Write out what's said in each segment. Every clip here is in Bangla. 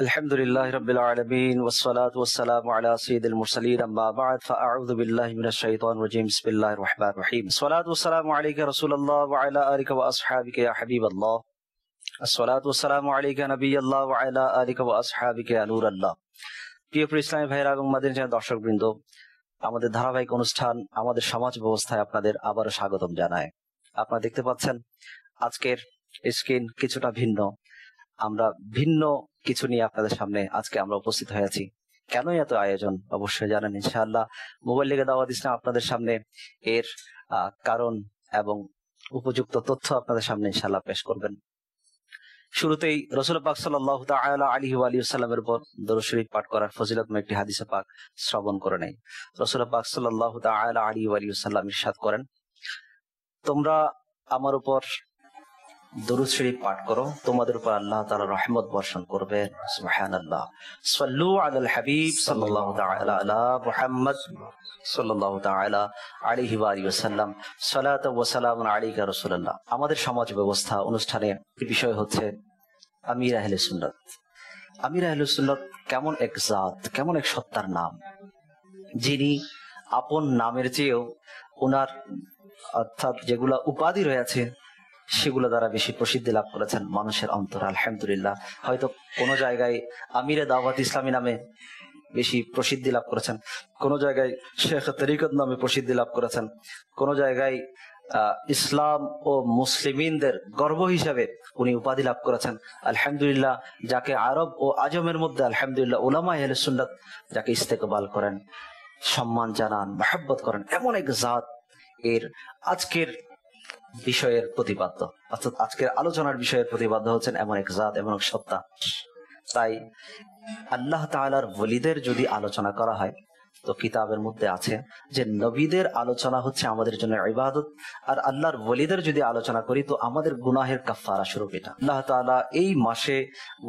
Alhamdulillahi Rabbil Alameen wassalatu wassalamu ala sayyidil mursaleen amma ba'd fa'a'udhu billahi minash shaitanir rajim bismillahir rahmanir rahim Assalatu wassalamu alayka Rasulullah wa ala alika wa ashabika ya Habiballah Assalatu wassalamu alayka Nabiyallah wa ala alika wa ashabika ya Nurallah প্রিয় ইসলামী ভাইরা এবং মাদানী চ্যানেল দর্শকবৃন্দ, আমাদের ধারাবাহিক অনুষ্ঠান আমাদের সমাজ ব্যবস্থায় আপনাদের আবারও স্বাগতম জানায়। আপনারা দেখতে পাচ্ছেন আজকের স্ক্রিন কিছুটা ভিন্ন। আমরা ভিন্ন কিছু নিয়ে আপনাদের সামনে আজকে আমরা উপস্থিত হয়েছি। কেন এত আয়োজন অবশ্যই জানেন। ইনশাআল্লাহ মোবাইল লেগে দাওয়াত ইসলাম আপনাদের সামনে এর কারণ এবং উপযুক্ত তথ্য আপনাদের সামনে ইনশাআল্লাহ পেশ করবেন। শুরুতেই রাসূল পাক সাল্লাল্লাহু তাআলা আলাইহি ওয়া আলিহি ওয়াসাল্লামের উপর দরুদ শরীফ পাঠ করার ফজিলতময় একটি হাদিসে পাক শ্রবণ করে নেই। রাসূল পাক সাল্লাল্লাহু তাআলা আলাইহি ওয়া আলিহি ওয়াসাল্লাম ইরশাদ করেন, তোমরা আমার উপর দরুদ শরীফ পাঠ করো, তোমাদের উপর আল্লাহ তাআলা রহমত বর্ষণ করবেন। সুবহানাল্লাহ। সাল্লু আলাল হাবিব সাল্লাল্লাহু তাআলা আলা মুহাম্মদ সাল্লাল্লাহু তাআলা আলাইহি ওয়া আলিহি ওয়াসাল্লাম সালাতু ওয়া সালামুন আলাইকা রাসূলুল্লাহ। আমাদের সমাজ ব্যবস্থা অনুষ্ঠানে বিষয় হচ্ছে আমির আহলে সুন্নাত। আমির আহলে সুন্নাত কেমন এক জাত, কেমন এক সত্তার নাম, যিনি আপন নামের চেয়েও ওনার অর্থাৎ যেগুলা উপাধি রয়েছে সেগুলো দ্বারা বেশি প্রসিদ্ধি লাভ করেছেন মানুষের অন্তর। আলহামদুলিল্লাহ। হয়তো কোনো জায়গায় আমিরে দাওয়াত ইসলামী নামে বেশি প্রসিদ্ধি লাভ করেছেন, কোন জায়গায় শেখ তরিকত নামে প্রসিদ্ধি লাভ করেছেন, কোন জায়গায় ইসলাম ও মুসলিমিনদের গর্ব হিসাবে উনি উপাধি লাভ করেছেন। আলহামদুলিল্লাহ, যাকে আরব ও আজমের মধ্যে আলহামদুলিল্লাহ উলামা আহলে সুন্নাত যাকে ইস্তেকবাল করেন, সম্মান জানান, মহব্বত করেন, এমন এক জাত এর আজকের বিষয়ের প্রতিপাদ্য, অর্থাৎ আজকের আলোচনার বিষয়ের প্রতিপাদ্য হচ্ছেন এমন এক জাত, এমন এক সত্তা। তাই আল্লাহ তাআলার ওলিদের যদি আলোচনা করা হয় তো কিতাবের মধ্যে আছে যে নবীদের আলোচনা হচ্ছে আমাদের জন্য ইবাদত, আর আল্লাহর ওলিদের যদি আলোচনা করি তো আমাদের গুনাহের কাফারা স্বরূপ এটা। আল্লাহ তাআলা এই মাসে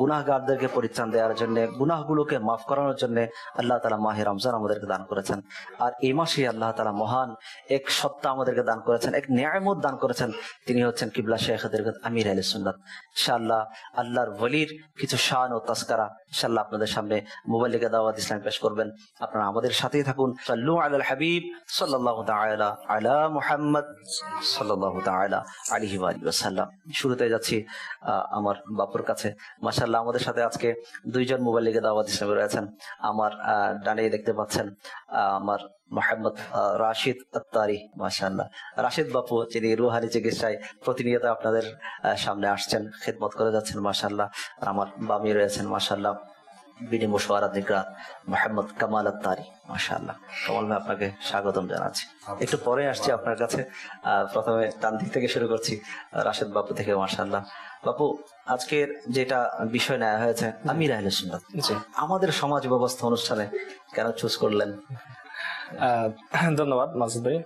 গুনাহগারদেরকে পরিত্রাণ দেওয়ার জন্য, গুনাহগুলোকে মাফ করানোর জন্য আল্লাহ তাআলা মাহে রমজান আমাদেরকে দান করেছেন। আর এই মাসে আল্লাহ তাআলা মহান এক সত্তা আমাদেরকে দান করেছেন, এক নিয়ামত দান করেছেন। তিনি হচ্ছেন কিবলা শেখ তরিকত আমির আহলে সুন্নাত। ইনশাআল্লাহ আল্লাহর ওলির কিছু শান ও তাসকারা ইনশাআল্লাহ আপনাদের সামনে মোবাইল লেগে দাওয়াত ইসলাম পেশ করবেন। আপনারা আমাদের সাথেই থাকুন। সাল্লু আলাল হাবিব সাল্লাল্লাহু তাআলা আলা মুহাম্মদ সাল্লাল্লাহু তাআলা আলাইহি ওয়া আলিহি ওয়াসাল্লাম। শুরুতে যাচ্ছি আমার বাপুর কাছে। মাশাআল্লাহ আমাদের সাথে আজকে দুইজন মোবাইল লেগে দাওয়াত ইসলামে রয়েছেন। আমার ডানে দেখতে পাচ্ছেন আমার মোহাম্মদ রাশিদ আত্তারি। মাশাআল্লাহ রাশিদ বাপু, যিনি রুহানি চিকিৎসায় প্রতিনিয়ত আপনাদের সামনে আসছেন, খেদমত করে যাচ্ছেন। মাশাআল্লাহ। আর আমার বামে রয়েছেন মাশাআল্লাহ বিনি মুশওয়ারা দিকরা মোহাম্মদ কামাল আত্তারি। মাশাআল্লাহ কামাল ভাই, আপনাকে স্বাগতম জানাচ্ছি। একটু পরে আসছি আপনার কাছে। প্রথমে ডান দিক থেকে শুরু করছি, রাশেদ বাপু থেকে। মাশাআল্লাহ বাপু, আজকের যেটা বিষয় নেওয়া হয়েছে আমির আহলে সুন্নাত, আমাদের সমাজ ব্যবস্থা অনুষ্ঠানে কেন চুজ করলেন? ধন্যবাদ মাসুদ ভাই।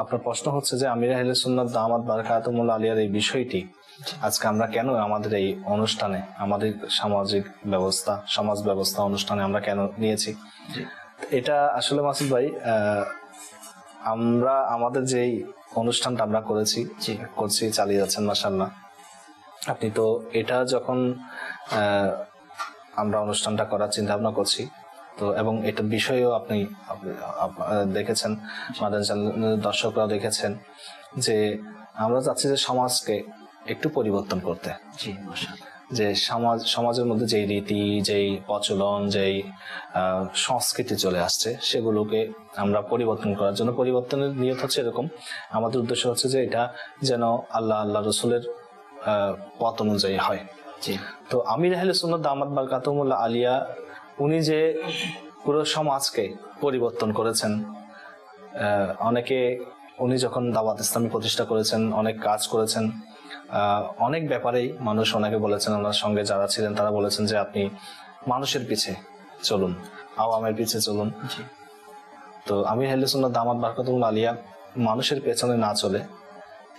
আপনার প্রশ্ন হচ্ছে যে আমির আহলে সুন্নাত দামাত বারাকাতুহুল্লাহ আলিয়ার এই বিষয়টি আজকে আমরা কেন আমাদের এই অনুষ্ঠানে, আমাদের সামাজিক ব্যবস্থা, সমাজ ব্যবস্থা অনুষ্ঠানে আমরা কেন নিয়েছি, এটা আসলে মাসুদ ভাই আমরা আমাদের যেই অনুষ্ঠানটা আমরা করছি চালিয়ে যাচ্ছেন মাশাআল্লাহ। আপনি তো এটা যখন আমরা অনুষ্ঠানটা করার চিন্তা ভাবনা করছি তো, এবং এটার বিষয়েও আপনি দেখেছেন, মাদানী চ্যানেলের দর্শকরাও দেখেছেন যে আমরা চাচ্ছি যে সমাজকে একটু পরিবর্তন করতে। যে সমাজের মধ্যে যেই রীতি, যেই প্রচলন, যেই সংস্কৃতি চলে আসছে সেগুলোকে আমরা পরিবর্তন করার জন্য, পরিবর্তনের নিয়ত হচ্ছে এরকম, আমাদের উদ্দেশ্য হচ্ছে যে এটা যেন আল্লাহ রসুলের পথ অনুযায়ী হয়। তো আমির আহলে সুন্নাত দামাত বারাকাতুহুল্লাহ আলিয়া উনি যে পুরো সমাজকে পরিবর্তন করেছেন, উনি যখন দাওয়াত ইসলামী প্রতিষ্ঠা করেছেন, অনেক কাজ করেছেন, অনেক ব্যাপারেই মানুষ ওনাকে বলেছেন, ওনার সঙ্গে যারা ছিলেন তারা বলেছেন যে আপনি মানুষের পিছে চলুন, আওয়ামের পিছে চলুন। তো আমির আহলে সুন্নাত দামাত বারাকাতুহুল্লাহ আলিয়া মানুষের পেছনে না চলে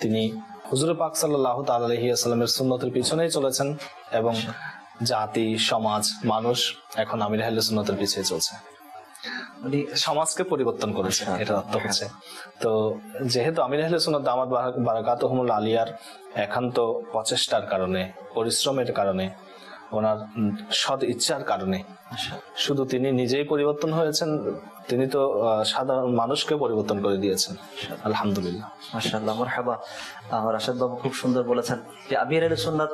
তিনি হুজুর পাক সাল্লাল্লাহু তাআলা আলাইহি ওয়াসাল্লামের সুন্নতের পিছনেই চলেছেন, এবং জাতি, সমাজ, মানুষ এখন আমির আহলে সুন্নাতের পিছে চলছে। উনি সমাজকে পরিবর্তন করেছেন, এটা অর্থ হচ্ছে। তো যেহেতু আমির আহলে সুন্নাত দামাত বারাকাতুহুল্লাহ আলিয়ার একান্ত প্রচেষ্টার কারণে, পরিশ্রমের কারণে ওনার সৎ ইচ্ছার কারণে। শুধু তিনি নিজেই পরিবর্তন হয়েছেন, তিনি তো সাধারণ মানুষকে পরিবর্তন করে দিয়েছেন, আলহামদুলিল্লাহ। মাশাআল্লাহ, মারহাবা। রাশেদ বাবু খুব সুন্দর বলেছেন যে আমির আহলে সুন্নাত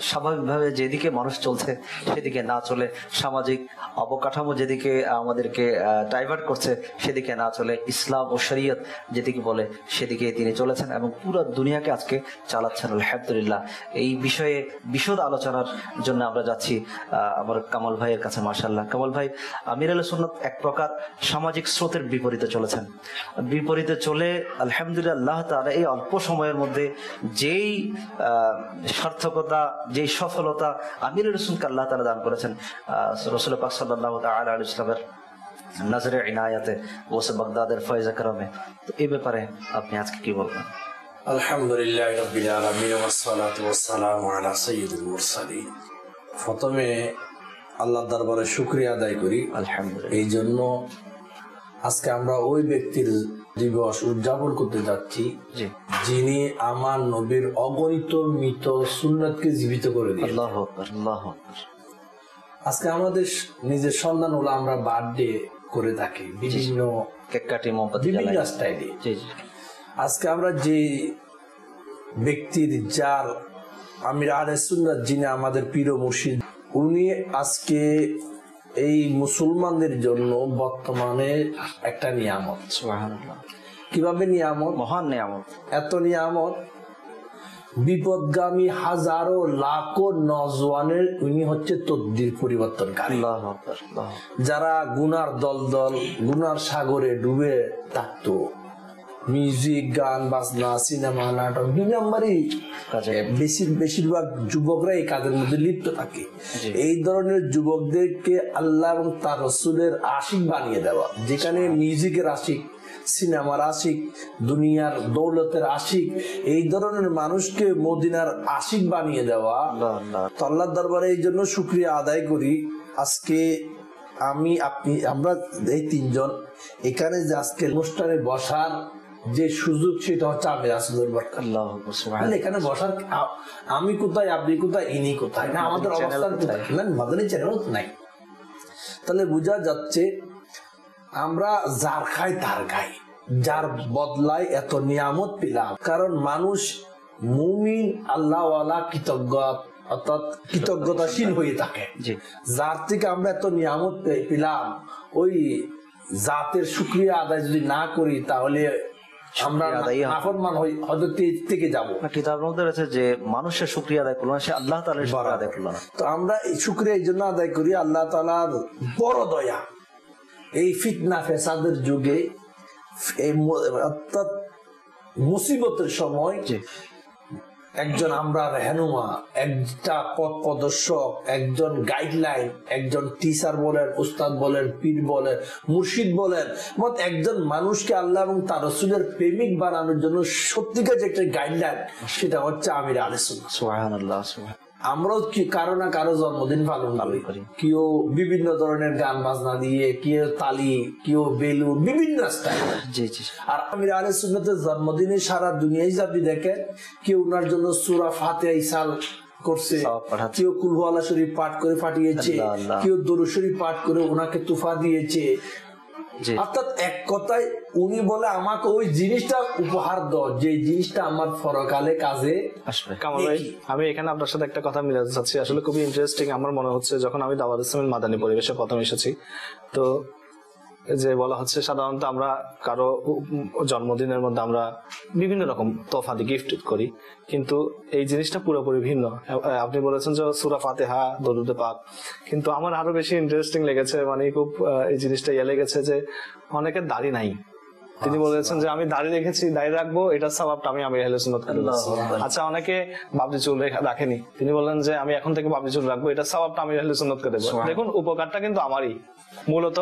স্বাভাবিকভাবে যেদিকে মানুষ চলছে সেদিকে না চলে, সামাজিক অবকাঠামো যেদিকে আমাদেরকে ডাইভার্ট করছে সেদিকে না চলে, ইসলাম ও শরীয়ত যেদিকে বলে সেদিকে তিনি চলেছেন এবং পুরো দুনিয়াকে আজকে চালাচ্ছেন, আলহামদুলিল্লাহ। এই বিষয়ে বিশদ আলোচনার জন্য আমরা যাচ্ছি আমার কামাল ভাইয়ের কাছে। মাশাআল্লাহ, কামাল ভাই, আমির আহলে সুন্নাত এক প্রকার সামাজিক স্রোতের বিপরীতে চলেছেন। বিপরীতে চলে আলহামদুলিল্লাহ আল্লাহ তাআলা এই অল্প সময়ের মধ্যে যেই সার্থকতা, যে সফলতা আমির রাসূলকে আল্লাহ তাআলা দান করেছেন, রাসূল পাক সাল্লাল্লাহু তাআলা আলাইহি ওয়াসাল্লামের নজরে ইনায়াতে, ওসে বাগদাদের ফয়জে کرامে, তো এই ব্যাপারে আপনি আজকে কি বলবেন? আলহামদুলিল্লাহ রাব্বিল আলামিন ওয়াস সালাতু ওয়াস সালামু আলা সাইয়্যিদিল মুরসালিন। প্রথমে আল্লাহর দরবারে শুকরিয়া আদায় করি আলহামদুলিল্লাহ। এই জন্য আজকে আমরা ওই ব্যক্তির দিবস উদযাপন করতে যাচ্ছি যিনি আমার নবীর অগণিত মৃত সুন্নাতকে জীবিত করে দিয়েছেন। আল্লাহু আকবার, আল্লাহু আকবার। আজকে আমাদের নিজের সন্তান হলো আমরা বার্থডে করে থাকি বিভিন্ন কেক কাটি, মোমবাতি বিভিন্ন জ্বালাই। স্টাইলে। জি জি। আজকে আমরা যে ব্যক্তির, যার আমির আহলে সুন্নাত, যিনি আমাদের পীর ও মুর্শিদ, উনি আজকে এই মুসলমানদের জন্য বর্তমানে একটা নিয়ামত। সুবহানাল্লাহ। কিভাবে নিয়ামত? মহান নিয়ামত। এত নিয়ামত, বিপদগামী হাজারো লাখো নওজওয়ানের উনি হচ্ছে তকদির পরিবর্তনকারী। আল্লাহু আকবার, আল্লাহু আকবার। যারা গুনার দলদল গুনার সাগরে ডুবে থাকতো, মিউজিক, গান বাজনা, সিনেমা, নাটক, দুই নম্বরই বেশিরভাগ যুবকরা এই কাজের মধ্যে লিপ্ত থাকে। এই ধরনের যুবকদেরকে আল্লাহ এবং তার রাসূলের আশিক বানিয়ে দেওয়া, যেখানে মিউজিকের আশিক, সিনেমার আশিক, দুনিয়ার দৌলতের আশিক, এই ধরনের মানুষকে মদিনার আশিক বানিয়ে দেওয়া। তো আল্লাহর দরবারে এই জন্য শুকরিয়া আদায় করি। আজকে আমি, আপনি, আমরা এই তিনজন এখানে যে আজকে অনুষ্ঠানে বসার যে সুযোগ, সেটা হচ্ছে আমির রাসূলের বরকত। আল্লাহু আকবার, সুবহানাল্লাহ। এখানে বসার আমি কোথায়, আপনি কোথায়, ইনি কোথায়, না আমাদের অবস্থান কোথায়, না মাদানী চ্যানেলও নাই। তাহলে বোঝা যাচ্ছে আমরা যার খাই তার গাই, যার বদলায় এত নিয়ামত পেলাম। কারণ মানুষ মুমিন, আল্লাহওয়ালা, কৃতজ্ঞ, অর্থাৎ কৃতজ্ঞতাশীল হয়ে থাকে। যার থেকে আমরা এত নিয়ামত পেলাম, ওই জাতের শুকরিয়া আদায় যদি না করি তাহলে আমরা নাফরমান হয়তো থেকে যাবো। কিতাবের মধ্যে রয়েছে যে মানুষের শুকরিয়া আদায় করলো না, সে আল্লাহ তাআলার শুকরিয়া আদায় করলো না। তো আমরা এই শুকরিয়া এই জন্য আদায় করি, আল্লাহ তাআলার বড় দয়া। এই ফিতনা ফেসাদের যুগে, অর্থাৎ মুসিবতের সময়, একজন আমরা রেহনুমা, একটা পথ প্রদর্শক, একজন গাইডলাইন, একজন টিচার বলেন, উস্তাদ বলেন, পীর বলেন, মুর্শিদ বলেন, একজন মানুষকে আল্লাহ এবং তার রাসূলের প্রেমিক বানানোর জন্য সত্যিকার যে একটা গাইডলাইন, সেটা হচ্ছে আমির আহলে সুন্নাত। সুবহানাল্লাহ। আমরাও কি কারো না কারো জন্মদিন পালন করি, কেউ বিভিন্ন ধরনের গান বাজনা দিয়ে, কেউ তালি, কেউ বেলুন, বিভিন্ন স্টাইল। আর আমির আহলে সুন্নাতের জন্মদিনে সারা দুনিয়ায় আপনি দেখেন, কেউ ওনার জন্য সূরা ফাতিহা ইসাল করছে, কেউ কুল হু আল্লাহ শরীফ পাঠ করে ফাটিয়েছে, কেউ দরুদ শরীফ পাঠ করে ওনাকে তোফা দিয়েছে। অর্থাৎ এক কথায় উনি বলে আমাকে ওই জিনিসটা উপহার দাও, যে জিনিসটা আমার পরকালে কাজে আসবে। কামাল ভাই, আমি এখানে আপনার সাথে একটা কথা মিলাতে চাচ্ছি, আসলে খুবই ইন্টারেস্টিং আমার মনে হচ্ছে। যখন আমি দাওয়াত ইসলামের মাদানী পরিবেশে প্রথম এসেছি, তো যে বলা হচ্ছে সাধারণত আমরা কারো জন্মদিনের মধ্যে আমরা বিভিন্ন রকম তোফা দিয়ে গিফট করি, কিন্তু এই জিনিসটা পুরোপুরি ভিন্ন। আপনি বলেছেন যে সূরা ফাতিহা, দরুদ পাক, কিন্তু আমার আরো বেশি ইন্টারেস্টিং লেগেছে, মানে খুব এই জিনিসটা লেগেছে যে অনেকের দাড়ি নাই। তিনি বলেছেন যে আমি দাড়ি রেখেছি, দাড়ি রাখবো, এটার সওয়াবটা আমি আমির আহলে সুন্নাত করে দিচ্ছি। আচ্ছা, অনেকে বাবরি চুল রাখেনি, তিনি বললেন যে আমি এখন থেকে বাবরি চুল রাখবো, এটার সওয়াবটা আমির আহলে সুন্নাত করে দেবো। দেখুন, উপকারটা কিন্তু আমারই। মূলত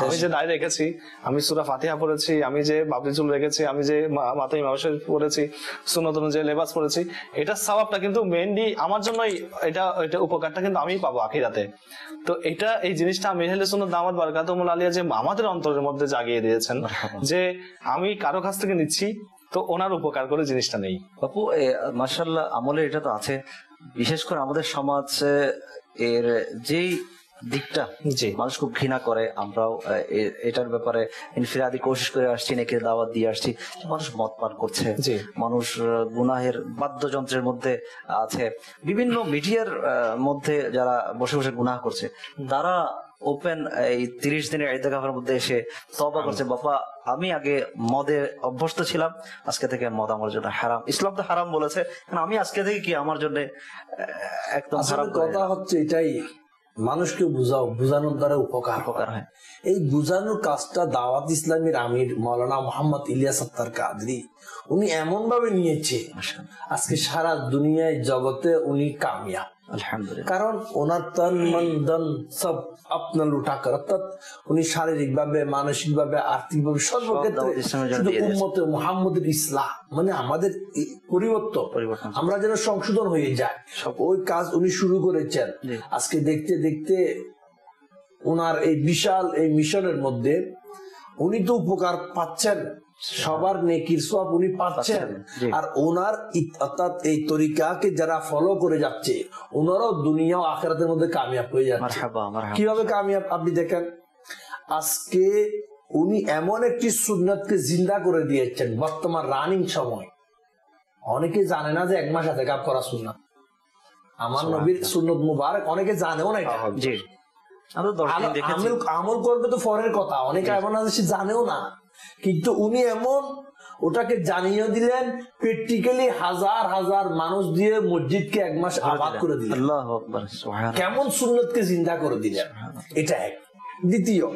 আমি যে দাড়ি রেখেছি, আমি সূরা ফাতিহা পড়েছি, আমি যে বাবরি চুল রেখেছি, আমি যে মাথায় ইমাম শরীফ পড়েছি, সুন্নত অনুযায়ী লেবাস পড়েছি, এটার সওয়াবটা কিন্তু মেইনলি আমার জন্যই। এটা উপকারটা কিন্তু আমিই পাবো আখিরাতে। তো এই জিনিসটা আমির আহলে সুন্নাত দামাত বারাকাতুহুল আলিয়া যে আমাদের অন্তরের মধ্যে জাগিয়ে দিয়েছেন, যে আমি কারো কাছ থেকে নিচ্ছি তো ওনার উপকার করে জিনিসটা নেই। বাপু, মাশাআল্লাহ, আমলে এটা তো আছে। বিশেষ করে আমাদের সমাজে এর যেই দিকটা জি মানুষ খুব ঘৃণা করে, আমরাও এটার ব্যাপারে ইনফিরাদি কোশিশ করে আসছি, নাকি দাওয়াত দিয়ে আসছি। মানুষ মদ পান করছে, জি মানুষ গুনাহের বাদ্যযন্ত্রের মধ্যে আছে, বিভিন্ন মিডিয়ার মধ্যে যারা বসে বসে গুনাহ করছে, তারা ওপেন এই 30 দিনের ইতিকাফের মধ্যে এসে তওবা করছে, বাবা আমি আগে মদে অভ্যস্ত ছিলাম, আজকে থেকে মদ আমার জন্য হারাম। ইসলাম তো হারাম বলেছে, আমি আজকে থেকে কি আমার জন্য একদম হারাম আসলে কথা হচ্ছে এটাই, মানুষকে বুঝাও, বুঝানোর দ্বারা উপকার হয়। এই বুঝানোর কাজটা দাওয়াত ইসলামের আমির মাওলানা মোহাম্মদ ইলিয়াস আত্তার কাদরি উনি এমন ভাবে নিয়েছে, আজকে সারা দুনিয়ায় জগতে উনি কামিয়াব। আলহামদুলিল্লাহ। কারণ ওনার তন মন ধন সব আপনার লুটা কর, অর্থাৎ উনি শারীরিক ভাবে, মানসিক ভাবে, আর্থিক ভাবে সর্বক্ষেত্রে শুধু উম্মতে মুহাম্মদের ইসলাম, মানে আমাদের পরিবর্তন, আমরা যেন সংশোধন হয়ে যায়, ওই কাজ উনি শুরু করেছেন। আজকে দেখতে দেখতে ওনার এই বিশাল এই মিশনের মধ্যে উনি তো উপকার পাচ্ছেন, সবার নেকির সওয়াব উনি পাচ্ছেন, আর ওনার অর্থাৎ এই তরিকাকে যারা ফলো করে যাচ্ছে ওনারাও দুনিয়া ও আখিরাতের মধ্যে কামিয়াব হয়ে যাচ্ছে। কিভাবে কামিয়াব আপনি দেখেন, আজকে উনি এমন একটি সুন্নাতকে জিন্দা করে দিয়েছেন বর্তমান রানিং সময়। অনেকে জানে না যে 1 মাস ইতিকাফ করা সুন্নাত, আমার নবীর সুন্নাত মুবারক, অনেকে জানেও না এটা। আমল করবে তো পরের কথা, অনেকে এমন আছে সে জানেও না, কিন্তু উনি এমন ওটাকে জানিয়ে দিলেন, প্র্যাকটিক্যালি হাজার হাজার মানুষ দিয়ে মসজিদকে 1 মাস আবাদ করে দিলেন। আল্লাহু আকবার, সুবহানাল্লাহ। কেমন সুন্নতকে জিন্দা করে দিলেন, এটা এক। দ্বিতীয়,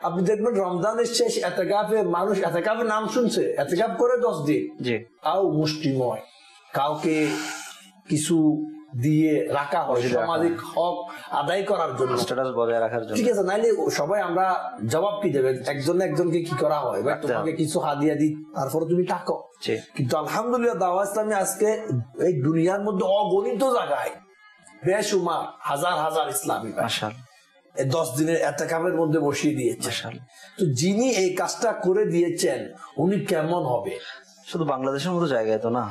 আপনি দেখবেন রমজানের শেষ ইতিকাফে মানুষ ইতিকাফের নাম শুনছে, ইতিকাফ করে 10 দিন, তাও মুষ্টিময়, কাউকে কিছু দিয়ে রাখা হয় সামাজিক হক আদায় করার জন্য, স্ট্যাটাস বজায় রাখার জন্য, ঠিক আছে? নাইলে সবাই আমরা জবাব কি দেবে, একজন একজনকে কি করা হয়, তোমাকে কিছু হাদিয়া দিই তারপরে তুমি টাকো। কিন্তু আলহামদুলিল্লাহ দাওয়াত ইসলামী আজকে এই দুনিয়ার মধ্যে অগণিত জায়গায় বেশুমার হাজার হাজার ইসলামী 10 দিনের ইতিকাফের মধ্যে বসিয়ে দিয়েছে। তো যিনি এই কাজটা করে দিয়েছেন উনি কেমন হবে? শুধু বাংলাদেশের মতো জায়গায় তো না,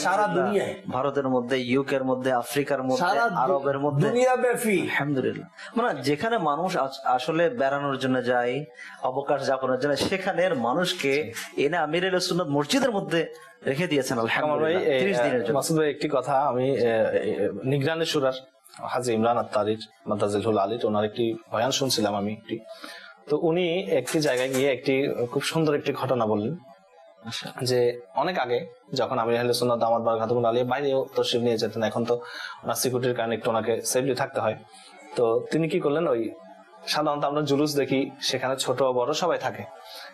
সারা দুনিয়ায়, ভারতের মধ্যে, ইউকের মধ্যে, আফ্রিকার মধ্যে, আরবের মধ্যে, দুনিয়াব্যাপী, আলহামদুলিল্লাহ। মানে যেখানে মানুষ আসলে বেড়ানোর জন্য যায়, অবকাশ যাপনের জন্য, সেখানের মানুষকে এনে আমিরুল সুন্নাত মসজিদের মধ্যে রেখে দিয়েছেন আলহামদুলিল্লাহ 30 দিনের জন্য। মাসুদ ভাই, একটি কথা আমি নিগরানি সুরার হাজী ইমরান আত্তারির মাদাজিলুল আলী ওনার একটি বয়ান শুনছিলাম আমি একটি, তো উনি একটি জায়গায় গিয়ে একটি খুব সুন্দর একটি ঘটনা বললেন যে অনেক আগে যখন আমির আহলে সুন্নাত দামাত বারাকাতুহুল আলিয়া বাইরেও তশরিফ নিয়ে যেতেন, এখন তো ওনার সিকিউরিটির কারণে একটু ওনাকে সেফলি থাকতে হয়, তো তিনি কি করলেন, ওই সাধারণত আমরা জুলুস দেখি সেখানে ছোট বড় সবাই থাকে,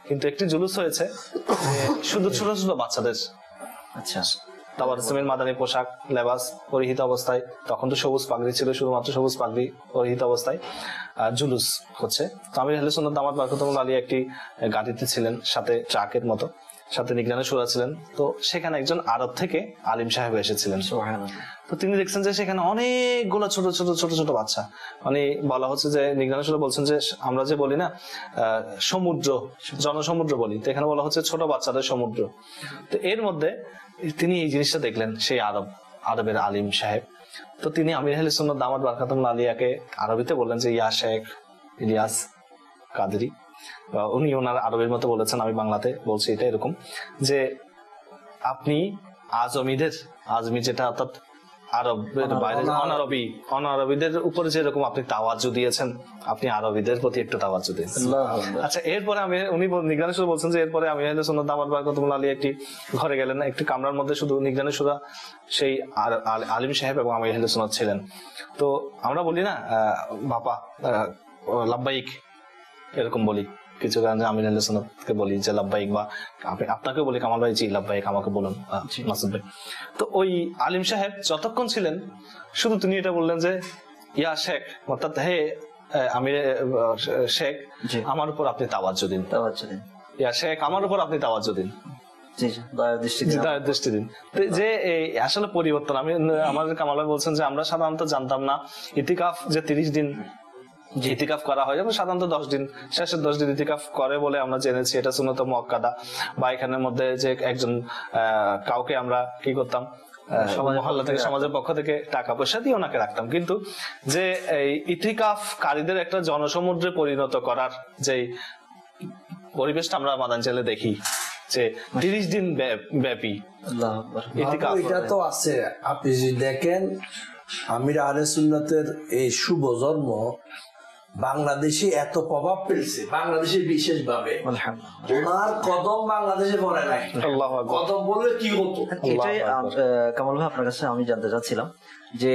কিন্তু একটি জুলুস হয়েছে শুধু ছোট ছোট বাচ্চাদের, আচ্ছা তাওয়ারসিমের মাদানী পোশাক লেবাস পরিহিত অবস্থায়, তখন তো সবুজ পাগড়ি ছিল, শুধুমাত্র সবুজ পাগড়ি পরিহিত অবস্থায় জুলুস হচ্ছে। তো আমির আহলে সুন্নাত দামাত বারাকাতুহুল আলিয়া একটি গাড়িতে ছিলেন, সাথে ট্রাকের মতো, সাথে নিগরানি শুরা ছিলেন, তো সেখানে একজন আরব থেকে আলিম সাহেব এসেছিলেন। তো তিনি দেখছেন যে সেখানে অনেকগুলো ছোট ছোট ছোট ছোট বাচ্চা, মানে বলা হচ্ছে যে নিগরানি শুরা বলছেন যে আমরা যে বলি না সমুদ্র, জনসমুদ্র বলি, তো এখানে বলা হচ্ছে ছোট বাচ্চাদের সমুদ্র। তো এর মধ্যে তিনি এই জিনিসটা দেখলেন, সেই আরবের আলিম সাহেব। তো তিনি আমির আহলে সুন্নাত দামাত বারাকাতুহুল আলিয়াকে আরবিতে বললেন যে ইয়া শেখ ইলিয়াস কাদরি, উনি ওনার আরবের মতো বলেছেন, আমি বাংলাতে বলছি এটা এরকম যে আপনি আজমি যেটা অর্থাৎ আরবের বাইরে অনারবীদের উপরে যেরকম আপনি তাওয়াজ্জু দিয়েছেন, আপনি আরবীদের প্রতি একটু তাওয়াজ্জু দিন। আচ্ছা, এরপরে উনি নিগরানি সুরা বলছেন যে এরপরে আমি আহলে সুন্নাত দামাত বারাকাতুহুল আলিয়া একটি ঘরে গেলেন, একটি কামরার মধ্যে শুধু নিগরানি সুরা সেই আলিম সাহেব এবং আমি আহলে সুন্নাত ছিলেন। তো আমরা বলি না বাবা লাব্বাইক এরকম বলি, কিছু কারণে আমির আহলে সুন্নাতকে বলি যে লাব্বাইক, বা আপনাকে বলি কামাল ভাই জি লাব্বাইক, আমাকে বলুন মাসুদ ভাই। তো ওই আলিম সাহেব যতক্ষণ ছিলেন শুধু তিনি এটা বললেন যে ইয়া শেখ, অর্থাৎ হে আমির শেখ, আমার উপর আপনি তাওয়াজ্জু দিন, ইয়া শেখ আমার উপর আপনি তাওয়াজ্জু দিন, দৃষ্টি দিন। যে আসলে পরিবর্তন, আমাদের কামাল ভাই বলছেন যে আমরা সাধারণত জানতাম না ইতিকাফ যে 30 দিন ইতিকাফ করা হয়, যেমন সাধারণত 10 দিন, শেষের 10 দিন ইতিকাফ করে বলে আমরা জেনেছি, এটা সুন্নাত মুআক্কাদা। বা এখানের মধ্যে যে একজন কাউকে আমরা কি করতাম, মহল্লা থেকে, সমাজের পক্ষ থেকে টাকা পয়সা দিয়ে ওনাকে রাখতাম। কিন্তু যে এই ইতিকাফকারীদের একটা জনসমুদ্রে পরিণত করার যে পরিবেশটা আমরা মাদানচালে দেখি, যে 30 দিন ব্যাপী ইতিকাফ, এটা তো আছে। আপনি যদি দেখেন আমির আহলে সুন্নাতের এই শুভ জন্ম বাংলাদেশে এত প্রভাব ফেলছে, বাংলাদেশে বিশেষ ভাবে ওনার কদম বাংলাদেশে পড়ে নাই। কদম বললে কি হতো? এটাই কামাল ভাই আপনার কাছে আমি জানতে চাচ্ছিলাম যে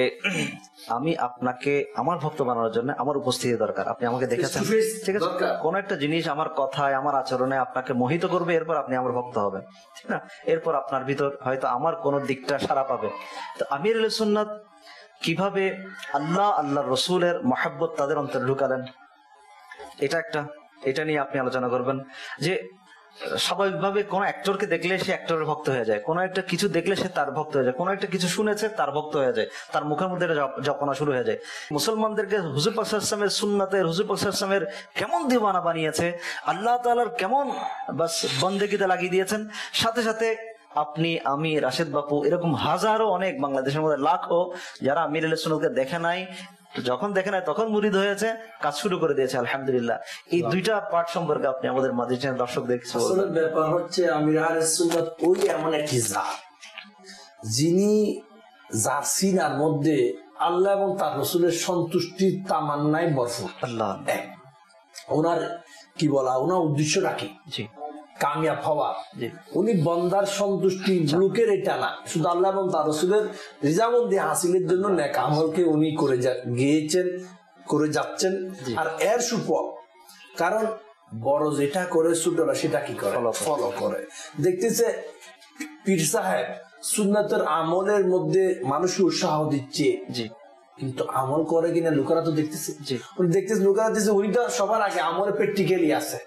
আমি আপনাকে আমার ভক্ত বানানোর জন্য আমার উপস্থিতি দরকার। আপনি আমাকে দেখেছেন, ঠিক আছে? কোন একটা জিনিস আমার কথায়, আমার আচরণে আপনাকে মোহিত করবে, এরপর আপনি আমার ভক্ত হবেন, ঠিক না? এরপর আপনার ভিতর হয়তো আমার কোন দিকটা সাড়া পাবে। তো আমির আহলে সুন্নাত কিভাবে আল্লাহ আল্লাহর রসুলের মহাব্বত তাদের অন্তরে ঢুকালেন, এটা নিয়ে আপনি আলোচনা করবেন। যে স্বাভাবিকভাবে কোন অ্যাক্টরকে দেখলে সে অ্যাক্টরের ভক্ত হয়ে যায়, কোন একটা কিছু দেখলে সে তার ভক্ত হয়ে যায়, কোন একটা কিছু শুনেছে তার ভক্ত হয়ে যায়, তার মুখের মধ্যে জপনা শুরু হয়ে যায়। মুসলমানদেরকে হুজুর পাক সাল্লাল্লাহু আলাইহি ওয়াসাল্লামের সুন্নাতের, হুজুর পাক সাল্লাল্লাহু আলাইহি ওয়াসাল্লামের কেমন দিওয়ানা বানিয়েছে, আল্লাহ তাআলার কেমন বাস বন্দেগীতে লাগিয়ে দিয়েছেন। সাথে সাথে আপনি, আমি, রাশেদ বাপু, এরকম হাজারো অনেক বাংলাদেশের মধ্যে লাখো যারা আমির আহলে সুন্নাতকে দেখে নাই, যখন দেখে নাই তখন মুরিদ হয়েছে, কাজ শুরু করে দিয়েছে। আলহামদুলিল্লাহ। এই দুইটা পার্ট সম্পর্কে আপনি আমাদের মাঝে দর্শকদের কিছু বলবেন? আসলে ব্যাপার হচ্ছে আমির আহলে সুন্নাত ওই এমন একটি জাত যিনি যার সিনার মধ্যে আল্লাহ এবং তার রসুলের সন্তুষ্টির তামান্নায় ভরপুর। আল্লাহ ওনার কি বলা, ওনার উদ্দেশ্যটা কি? জি, কামিয়াব হওয়া। উনি বন্দার সন্তুষ্টি লোকের এটা না, শুধু আল্লাহ এবং তার রাসূলের রিজামন্দি হাসিলের জন্য নেক আমলকে উনি করে গিয়েছেন, করে যাচ্ছেন। আর এর সুফল, কারণ বড় যেটা করে ছোটরা সেটা কি করে, ফলো করে। দেখতেছে পীর সাহেব সুন্নাতের আমলের মধ্যে মানুষকে উৎসাহ দিচ্ছে, জি, কিন্তু আমল করে কিনা লোকেরা তো দেখতেছে, দেখতেছে লোকেরা দিচ্ছে উনি তো সবার আগে আমলে প্র্যাকটিক্যালি আছে।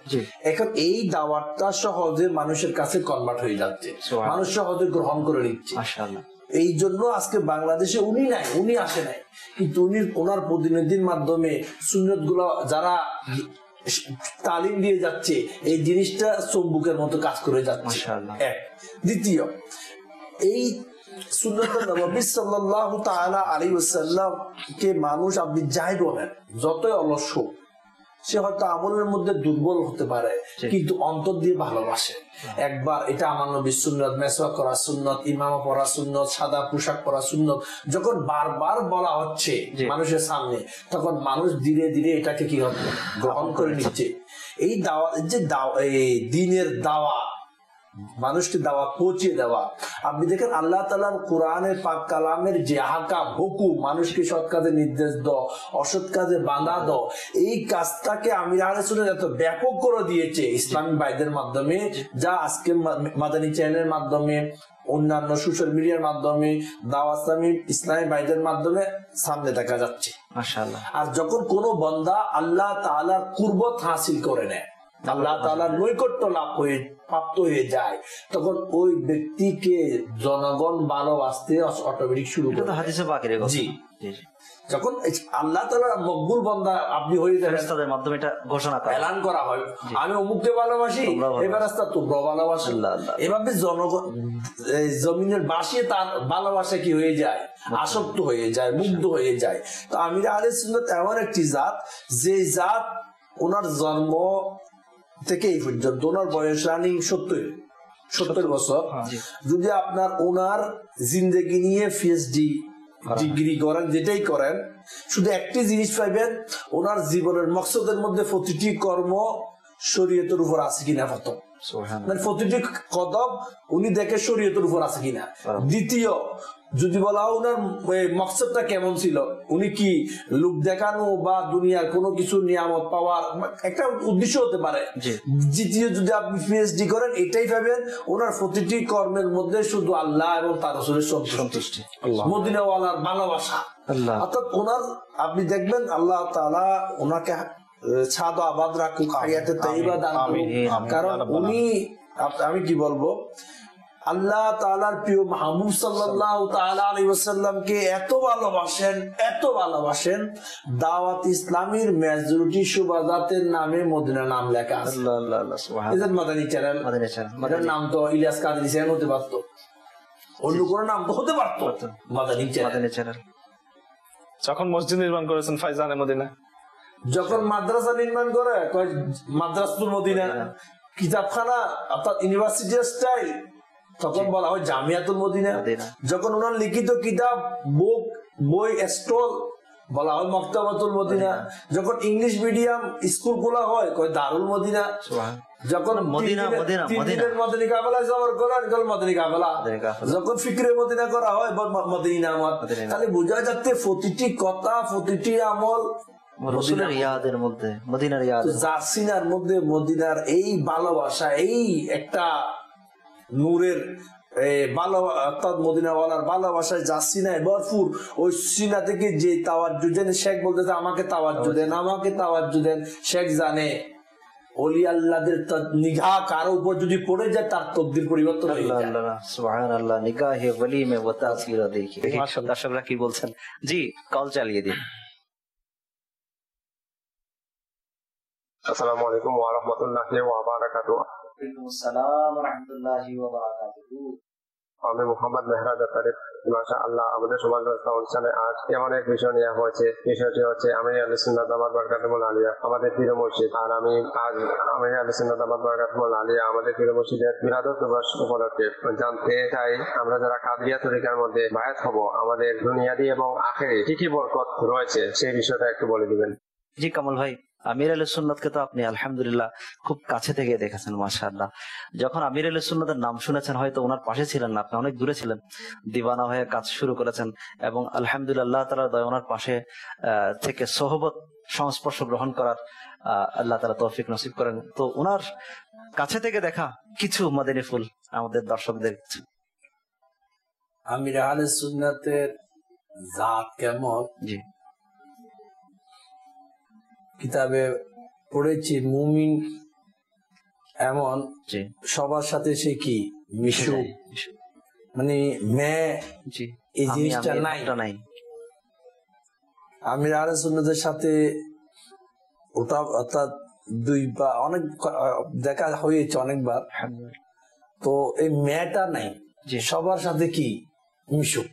এখন এই দাওয়াতটা সহজে মানুষের কাছে কনভার্ট হয়ে যাচ্ছে, মানুষ সহজে গ্রহণ করে নিচ্ছে। মাশাআল্লাহ। এই জন্য আজকে বাংলাদেশে উনি নাই, উনি আসে নাই, কিন্তু উনি ওনার প্রতিনিধির মাধ্যমে সুন্নত গুলো যারা তালিম দিয়ে যাচ্ছে, এই জিনিসটা চুম্বকের মতো কাজ করে যাচ্ছে। এক। দ্বিতীয়, এই সুন্নাতুন নবী সাল্লাল্লাহু তাআলা আলাইহি ওয়াসাল্লাম কে মানুষ আপনি যাই বলেন, যতই অলস হোক, সে হয়তো আমলের মধ্যে দুর্বল হতে পারে, কিন্তু অন্তর দিয়ে ভালোবাসে। একবার এটা আমার নবীর সুন্নাত, মেসওয়াক করা সুন্নাত, ইমামা পড়া সুন্নাত, সাদা পোশাক পরা সুন্নাত, যখন বারবার বলা হচ্ছে মানুষের সামনে, তখন মানুষ ধীরে ধীরে এটাকে কি হচ্ছে, গ্রহণ করে নিচ্ছে। এই দাওয়া, যে এই দিনের দাওয়া, মানুষকে দাওয়াত পৌঁছে দেওয়া। আপনি দেখেন আল্লাহ তাআলার কোরআনের পাক কালামের যে আহকাম, হুকুম, মানুষকে সৎ কাজে নির্দেশ দাও, অসৎ কাজে বাধা দাও, এই কাজটাকে আমির আহলে সুন্নাত এত ব্যাপক করে দিয়েছে ইসলামী ভাইদের মাধ্যমে, যা আজকে মাদানী চ্যানেলের মাধ্যমে, অন্যান্য সোশ্যাল মিডিয়ার মাধ্যমে, দাওয়াত ইসলামী ভাইদের মাধ্যমে সামনে দেখা যাচ্ছে। মাশাআল্লাহ। আর যখন কোনো বান্দা আল্লাহ তাআলার কুরবত হাসিল করে নেয়, আল্লাহ তাআলার নৈকট্য লাভ হয়ে প্রাপ্ত হয়ে যায়, তখন ওই ব্যক্তিকে জনগণ ভালোবাসতে অটোমেটিক শুরু করে। হাদিসে পাকের কথা। জি, যখন আল্লাহ তাআলার মকবুল বান্দা আপনি হয়ে যাবেন, ফেরেশতাদের মাধ্যমে এটা ঘোষণা করা, এলান করা হয়, আমি অমুককে ভালোবাসি, এই ফেরেশতা তোমরা ভালোবাসো। এভাবে জনগণ জমিনের বাসিয়ে তার ভালোবাসা কি হয়ে যায়, আসক্ত হয়ে যায়, মুগ্ধ হয়ে যায়। তো আমির আহলে সুন্নাত এমন একটি জাত, যে জাত ওনার জন্ম থেকে এই পর্যন্ত, ওনার বয়স রানিং 70 বছর। যদি আপনার ওনার জিন্দেগি নিয়ে পিএইচডি ডিগ্রি করেন, যেটাই করেন, শুধু একটি জিনিস পাইবেন, ওনার জীবনের মকসদের মধ্যে প্রতিটি কর্ম শরীয়তের উপর আছে কিনা, প্রথম মানে প্রতিটি কদম উনি দেখে শরীয়তের উপর আছে কিনা। দ্বিতীয়, যদি বলা হয় ওনার মকসদটা কেমন ছিল, উনি কি লোক দেখানো বা দুনিয়ার কোনো কিছু নিয়ামত পাওয়ার একটা উদ্দেশ্য হতে পারে। দ্বিতীয়, যদি আপনি পিএইচডি করেন, এটাই পাবেন ওনার প্রতিটি কর্মের মধ্যে শুধু আল্লাহ এবং তার রাসূলের সন্তুষ্টি, মদিনাওয়ালার ভালোবাসা। অর্থাৎ ওনার আপনি দেখবেন আল্লাহ তাআলা ওনাকে ছাদ আবাদ রাখুক, হায়াতে তাইয়্যিবা দান করুক। কারণ উনি, আমি কি বলবো, আল্লাহ তাআলার প্রিয় মাহবুব সাল্লাল্লাহু তাআলা আলাইহি ওয়াসাল্লামকে এত ভালোবাসেন, দাওয়াত ইসলামীর মেজরিটি সুবাদাতের নামে মদিনা নাম লেখা আছে। আল্লাহ সুবহানাল্লাহ। এদের মাদানী চ্যানেল, এটার নাম তো ইলিয়াস কাদরি চ্যানেল হতে পারত। অন্য কোনো নাম তো হতে পারতো, মাদানী চ্যানেল। মাদানী চ্যানেল। যখন মসজিদ নির্মাণ করেছেন ফাইজানে মদিনা, যখন মাদ্রাসা নির্মাণ করে কয় মাদ্রাসাতুল মদিনা, কিতাবখানা অর্থাৎ ইউনিভার্সিটি স্টাইল, তখন বলা হয় জামিয়াতুল মদিনা। যখন ওনার লিখিত কিতাব বুক বই স্টল বলা হয় মক্তবাতুল মদিনা। যখন ইংলিশ মিডিয়াম স্কুল খোলা হয় কয় দারুল মদিনা। যখন মদিনী কাফেলা সফর করেন মদিনী কাফেলা। যখন ফিকরে মদিনা করা হয় মদিনী নামাত। তাহলে বোঝা যাচ্ছে প্রতিটি কথা প্রতিটি আমল রাসূলের ইয়াদের মধ্যে, মদিনার ইয়াদ, জাসিনার মধ্যে মদিনার এই ভালোবাসা, এই একটা নূরের অর্থাৎ মদিনাওয়ালার ভালোবাসায় জাসিনায় ভরপুর। ওই সিনা থেকে যে তাওয়াজ্জু দেন, শেখ বলতেছে আমাকে তাওয়াজ্জু দেন, আমাকে তাওয়াজ্জু দেন। শেখ জানে ওলি আল্লাহদের নিগাহ কারো উপর যদি পড়ে যায় তার তকদির পরিবর্তন হয়ে যায়। সুবহানাল্লাহ, নিগাহে ওলি মে ওয়া তাসির দেখি। দর্শকরা কি বলছেন? জি, কল চালিয়ে দিন। আসসালামু আলাইকুম ওয়া রাহমাতুল্লাহি ওয়া বারাকাতুহু। ওয়ালাইকুম আসসালাম ওয়া রাহমাতুল্লাহি ওয়া বারাকাতুহু। আমি মোহাম্মদ মেহরাজ আতারিফ। মাশাআল্লাহ, আমাদের সমাজ ব্যবস্থা অনুষ্ঠানে আজ এমন এক বিষয় নেওয়া হয়েছে। বিষয়টি হচ্ছে আমির আহলে সুন্নাত ওয়াল বারাকাতুহুল আলিয়া, আমাদের পীর মুর্শিদ। আর আমি আজ আমির আহলে সুন্নাত ওয়াল বারাকাতুহুল আলিয়া আমাদের পীর মুর্শিদের মিলাদুন নবী উপলক্ষে জানতে চাই, আমরা যারা কাদরিয়া তরিকার মধ্যে বায়াত হব, আমাদের দুনিয়াবি এবং আখিরি কি কি বরকত রয়েছে সেই বিষয়টা একটু বলে দিবেন। জি কামাল ভাই, আমির আহলে সুন্নাতকে তো আপনি আলহামদুলিল্লাহ খুব কাছে থেকে দেখেছেন, মাশাআল্লাহ। যখন আমির আহলে সুন্নাতের নাম শুনেছেন, হয়তো ওনার পাশে ছিলেন না, আপনি অনেক দূরে ছিলেন, দিওয়ানা হয়ে কাজ শুরু করেছেন এবং আলহামদুলিল্লাহ আল্লাহ তাআলার দয়া ওনার পাশে থেকে সোহবত সংস্পর্শ গ্রহণ করার আল্লাহ তাআলা তৌফিক নসিব করেন। তো ওনার কাছে থেকে দেখা কিছু মদিনী ফুল আমাদের দর্শকদের কিছু। আমির আহলে সুন্নাতের জাত কেমন, জি, কিতাবে পড়েছি মুমিন এমন জি, সবার সাথে সে কি মিশুক, মানে জি, এই জিনিসটা নাই। আমির আহলে সুন্নাতের সাথে ওটা অর্থাৎ দুইবার অনেক দেখা হয়েছে অনেকবার। তো এই মেয়েটা নাই, যে সবার সাথে কি মিশুক।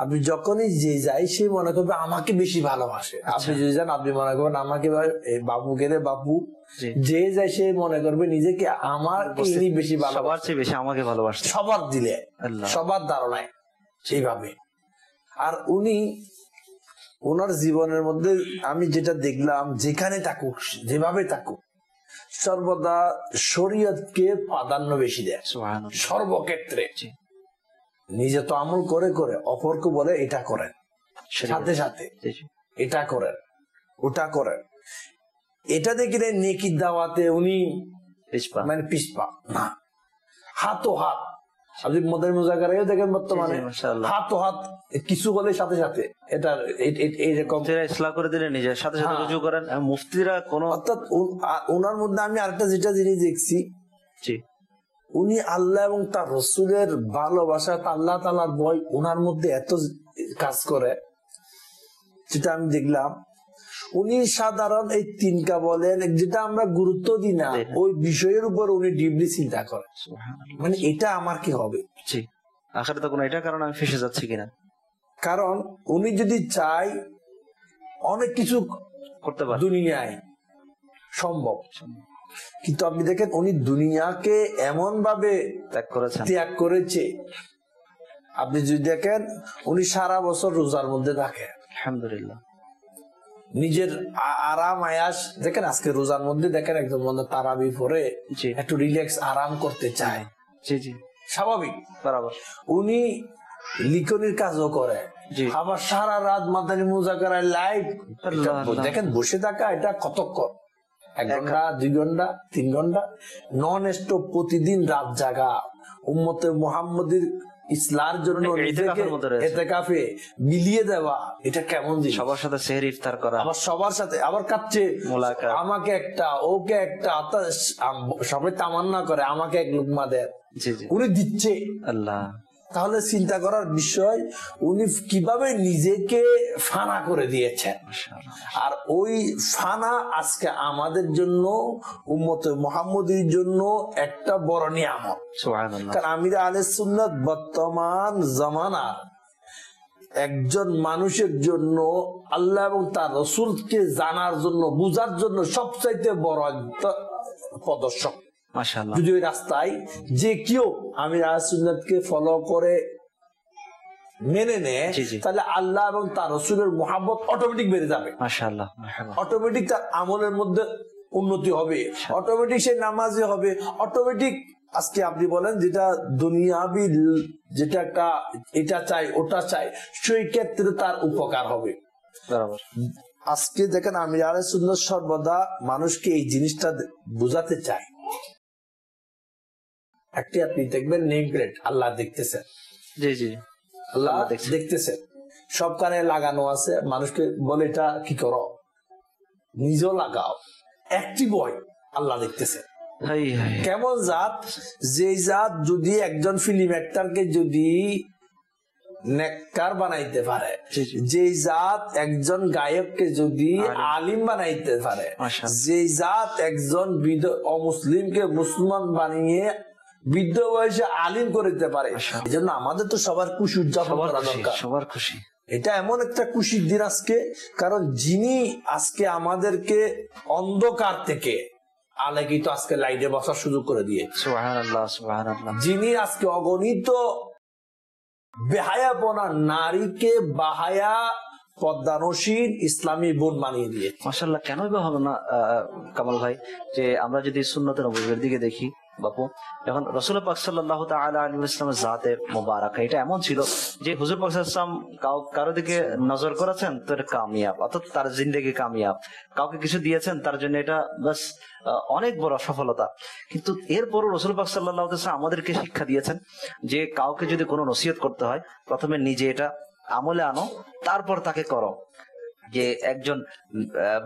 আপনি যখনই যে যাই সে মনে করবে আমাকে বেশি ভালোবাসে। আপনি যদি যান আপনি মনে করবেন আমাকে বাবু গেলে বাবু, যে যায় সে মনে করবে নিজেকে আমার বেশি ভালো, সবার চেয়ে বেশি আমাকে ভালোবাসে, সবার দিলে সবার ধারণায় সেইভাবে। আর উনি ওনার জীবনের মধ্যে আমি যেটা দেখলাম, যেখানে থাকুক যেভাবে থাকুক সর্বদা শরীয়তকে প্রাধান্য বেশি দেয় সর্বক্ষেত্রে। নিজে তো আমল করে করে অপরকে বলে এটা করেন, সাথে সাথে এটা করেন ওটা করেন। এটা দেখিলে নেকির দাওয়াতে উনি মানে পিছপা না, হাত ও হাত। আপনি মদের মুজাকারায়ও দেখেন বর্তমানে হাত ও হাত কিছু বলে সাথে সাথে এটা এইরকম ইসলাম করে দিলে নিজের সাথে সাথে রুজু করেন মুফতিরা কোন। অর্থাৎ ওনার মধ্যে আমি আরেকটা যেটা জিনিস দেখছি, উনি আল্লাহ এবং তার রসুলের ভালোবাসা, আল্লাহ তাআলার ভয় ওনার মধ্যে এত কাজ করে, যেটা আমি দেখলাম। উনি সাধারণ এই তিনকা বলেন যেটা আমরা গুরুত্ব দিই না, ওই বিষয়ের উপর উনি ডিপলি চিন্তা করেন, মানে এটা আমার কি হবে, আখেরাতে কোনো এটা কারণ আমি ফেসে যাচ্ছি কিনা। কারণ উনি যদি চাই অনেক কিছু করতে পারে দুনিয়ায় সম্ভব, কিন্তু আপনি দেখেন উনি দুনিয়াকে এমন ভাবে ত্যাগ করেছে। আপনি যদি দেখেন উনি সারা বছর রোজার মধ্যে থাকে, আলহামদুলিল্লাহ, নিজের আরাম আয়াস দেখেন। আজকে রোজার মধ্যে দেখেন একজন বন্ধু তারাবি পরে একটু রিল্যাক্স আরাম করতে চায়, স্বাভাবিক বরাবর। উনি লিখনির কাজও করে, আবার সারা রাত মাদানী মুজাকারায় লাইভ দেখেন বসে থাকা, এটা কতক্ষণ, 1 ঘন্টা 2 ঘন্টা 3 ঘন্টা নন স্টপ প্রতিদিন রাত জাগা, উম্মতে মুহাম্মাদের ইসলামের জন্য ইতিকাফে মিলিয়ে দেওয়া, এটা কেমন জিনিস। সবার সাথে সেহরি ইফতার করা, আবার সবার সাথে আবার কাচ্ছে আমাকে একটা ওকে একটা, সবাই তামান্না করে আমাকে এক লুকমা দেন, উনি দিচ্ছে। আল্লাহ, তাহলে চিন্তা করার বিষয় উনি কিভাবে নিজেকে ফানা করে দিয়েছেন। আর ওই ফানা আজকে আমাদের জন্য উম্মতে মুহাম্মদীর জন্য একটা বড় নিয়ামত। কারণ আমির আহলে সুন্নাত বর্তমান জামানার একজন মানুষের জন্য আল্লাহ এবং তার রাসূলকে জানার জন্য, বুঝার জন্য সবচাইতে বড় একটা প্রদর্শক। মাশাআল্লাহ। যদি ওই রাস্তায় যে কেউ আমির আহলে সুন্নাতকে ফলো করে মেনে নেয়, তাহলে আল্লাহ এবং তার রাসূলের মুহাব্বত অটোমেটিক বেড়ে যাবে। মাশাআল্লাহ। অটোমেটিক তার আমলের মধ্যে উন্নতি হবে, অটোমেটিক সে নামাজি হবে, অটোমেটিক আজকে আপনি বলেন যেটা দুনিয়াবি যেটা এটা চাই ওটা চাই, সেই ক্ষেত্রে তার উপকার হবে। আজকে দেখেন আমির আহলে সুন্নাত সর্বদা মানুষকে এই জিনিসটা বোঝাতে চায়। একটি আপনি দেখবেন নেম প্লেট আল্লাহ দেখতেছেন, জি জি, আল্লাহ দেখতেছেন, সব কানে লাগানো আছে। মানুষকে বলে এটা কি করো, নিজেও লাগাও, একটি বই আল্লাহ দেখতেছেন। কেমন জাত, যে জাত যদি একজন ফিল্ম অ্যাক্টরকে যদি নেককার বানাইতে পারে, যে জাত একজন গায়ককে যদি আলিম বানাইতে পারে, যে জাত একজন অমুসলিমকে মুসলমান বানিয়ে বৃদ্ধ বয়সে আলিম করে দিতে পারে, এই জন্য আমাদের তো সবার খুশি উদযাপন করা দরকার। সবার খুশি, এটা এমন একটা খুশির দিন আজকে। কারণ যিনি আজকে আমাদেরকে অন্ধকার থেকে আলোকিত আজকে লাইটে বসার সুযোগ করে দিয়ে, সুবহানাল্লাহ সুবহানাল্লাহ, যিনি আজকে অগণিত বেহায়াপনা নারীকে বাহায়া পদ্মানসীন ইসলামী বোন বানিয়ে দিয়ে। মাশাআল্লাহ। কেনই বা হলো না কামাল ভাই, যে আমরা যদি সুন্নতে নববীর দিকে দেখি বাপু, এখন রাসূল পাক সাল্লাল্লাহু তাআলা আলাইহি ওয়াসাল্লামের জাতে মুবারাকা এটা এমন ছিল যে হুজুর পাক সাল্লাল্লাহু আলাইহি ওয়াসাল্লাম কারো দিকে নজর করেছেন তো এটা কামিয়াব, অর্থাৎ তার জিন্দেগি কামিয়াব। কাউকে কিছু দিয়েছেন তার জন্য এটা বাস অনেক বড় সফলতা। কিন্তু এরপরও রাসূল পাক সাল্লাল্লাহু আলাইহি ওয়াসাল্লাম আমাদেরকে শিক্ষা দিয়েছেন যে কাউকে যদি কোনো নসিহত করতে হয় প্রথমে নিজে এটা আমলে আনো, তারপর তাকে করো। যে একজন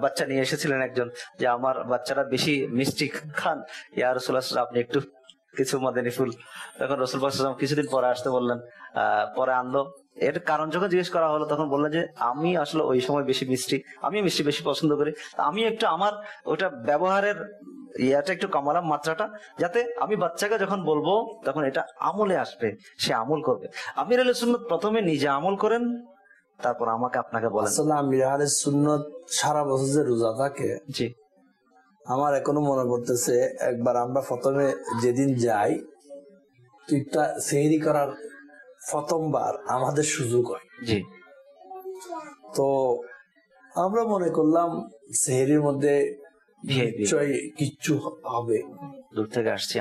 বাচ্চা নিয়ে এসেছিলেন একজন, যে আমার বাচ্চারা বেশি মিষ্টি খান, ইয়া রাসূলুল্লাহ আপনি একটু কিছু মাদানী ফুল। তখন রাসূল পাক সাল্লাল্লাহু আলাইহি ওয়াসাল্লাম কিছুদিন পরে আসতে বললেন, পরে আনলো। এর কারণ যখন জিজ্ঞেস করা হলো তখন বললেন যে আমি আসলে ওই সময় বেশি মিষ্টি, আমি মিষ্টি বেশি পছন্দ করি, আমি একটু আমার ওটা ব্যবহারের ইয়াটা একটু কমালাম মাত্রাটা, যাতে আমি বাচ্চাকে যখন বলবো তখন এটা আমলে আসবে, সে আমল করবে। আমির আহলে সুন্নাত প্রথমে নিজে আমল করেন, তারপর আমাকে আপনাকে বলেন। আসলে আমির আহলে সুন্নাত সারা বছর যে রোজা থাকে, জি, আমার এখনো মনে পড়তেছে একবার আমরা প্রথমে যেদিন যাই, তুইটা সেহরি করার প্রথমবার আমাদের সুযোগ হয়। জি, তো আমরা মনে করলাম সেহরির মধ্যে কিচ্ছু হবে, দূর থেকে আসছি,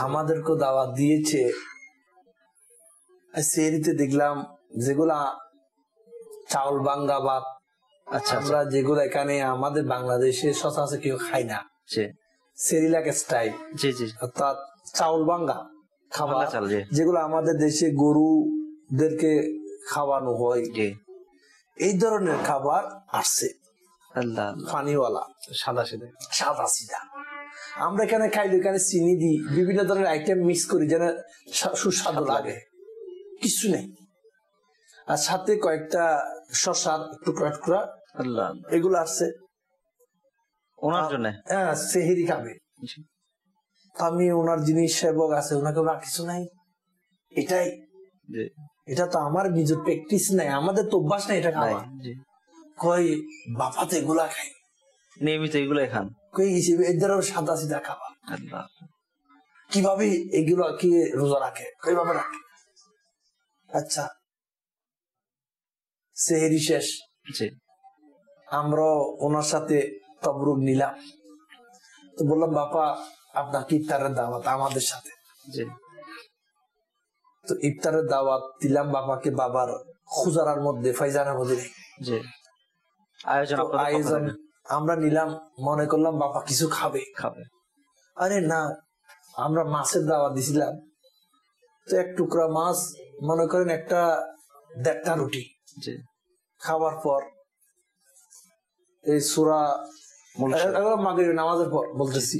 আমাদেরকে দাওয়াত দিয়েছে। সেহরিতে দেখলাম যেগুলা চাউল বাঙ্গা ভাত, আচ্ছা আমরা যেগুলো এখানে আমাদের বাংলাদেশে সচরাচর কেউ খাই না, সেরিলাক স্টাইল, অর্থাৎ চাউল বাঙ্গা খাবার, যেগুলো আমাদের দেশে গরুদেরকে খাওয়ানো হয়, এই ধরনের খাবার আসছে, পানিওয়ালা, সাদা সিধা। আমরা এখানে খাইলে এখানে চিনি দিই, বিভিন্ন ধরনের আইটেম মিক্স করি যেন সুস্বাদু লাগে, কিছু নেই। আর সাথে কয়েকটা শসার টুকরা টুকরা এগুলো আসছে ওনার জন্য, হ্যাঁ সেহরি খাবে। আমি ওনার যিনি সেবক আছে ওনাকে কিছু নাই, এটাই, এটা তো আমার নিজের প্র্যাকটিস নাই, আমাদের তো অভ্যাস নাই এটা খাওয়া। কই বাবা তো এগুলা খাই, নিয়মিত এগুলাই খান, কই হিসেবে এদেরও সাদা সিধা খাবার। কিভাবে এগুলো কি রোজা রাখে, কিভাবে রাখে? আচ্ছা সেহরি শেষ, আমরা ওনার সাথে তবরুক নিলাম, তো বললাম বাবা আপনার কি ইফতারের দাওয়াত আমাদের সাথে। তো ইফতারের দাওয়াত দিলাম বাবাকে, বাবার খুজারার মধ্যে ফাইজানের মধ্যে আয়োজন আমরা নিলাম, মনে করলাম বাবা কিছু খাবে। আরে না, আমরা মাছের দাওয়াত দিছিলাম, তো এক টুকরা মাছ, মনে করেন একটা 1.5টা রুটি খাওয়ার পর এই সূরা মাগরিব নামাজের পর বলতেছি,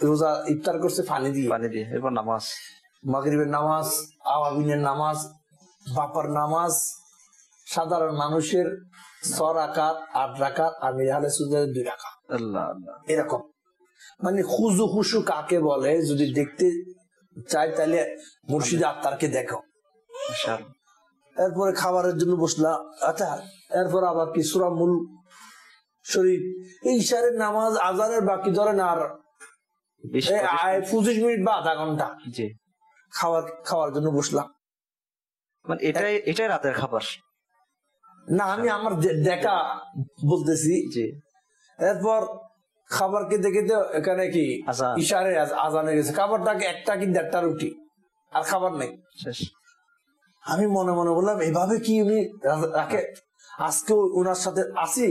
রোজা ইফতার করছে পানি দিয়ে, এরপর মাগরিবের নামাজ, আওয়াবিনের নামাজ, বাপার নামাজ, সাধারণ মানুষের 6 রাকাত, 8 রাকাত, আর মির আহলে সুন্নাতের 2 রাকাত। আল্লাহ আল্লাহ। এরকম মানে খুজু খুশু কাকে বলে যদি দেখতে চাই তাহলে মুর্শিদ আত্মারকে দেখো। মাশাআল্লাহ। এরপরে খাবারের জন্য বসলাম, আচ্ছা এরপর আবার কি সূরা মুল শরীফ, এই ইশারের নামাজ আজানের বাকি ধরেন আর 25 মিনিট বা আধা ঘন্টা, জি খাওয়ার জন্য বসলাম। মানে এটাই রাতের খাবার না, আমি আমার দেখা বলতেছি। জি। এরপর খাবার খেতে খেতে এখানে কি আজান। ইশারে আজানে গেছে, খাবারটাকে 1টা কি 1.5টা রুটি, আর খাবার নেই। শেষ। আমি মনে মনে বললাম এভাবে কি উনি রাখে, আজকে ওনার সাথে আসি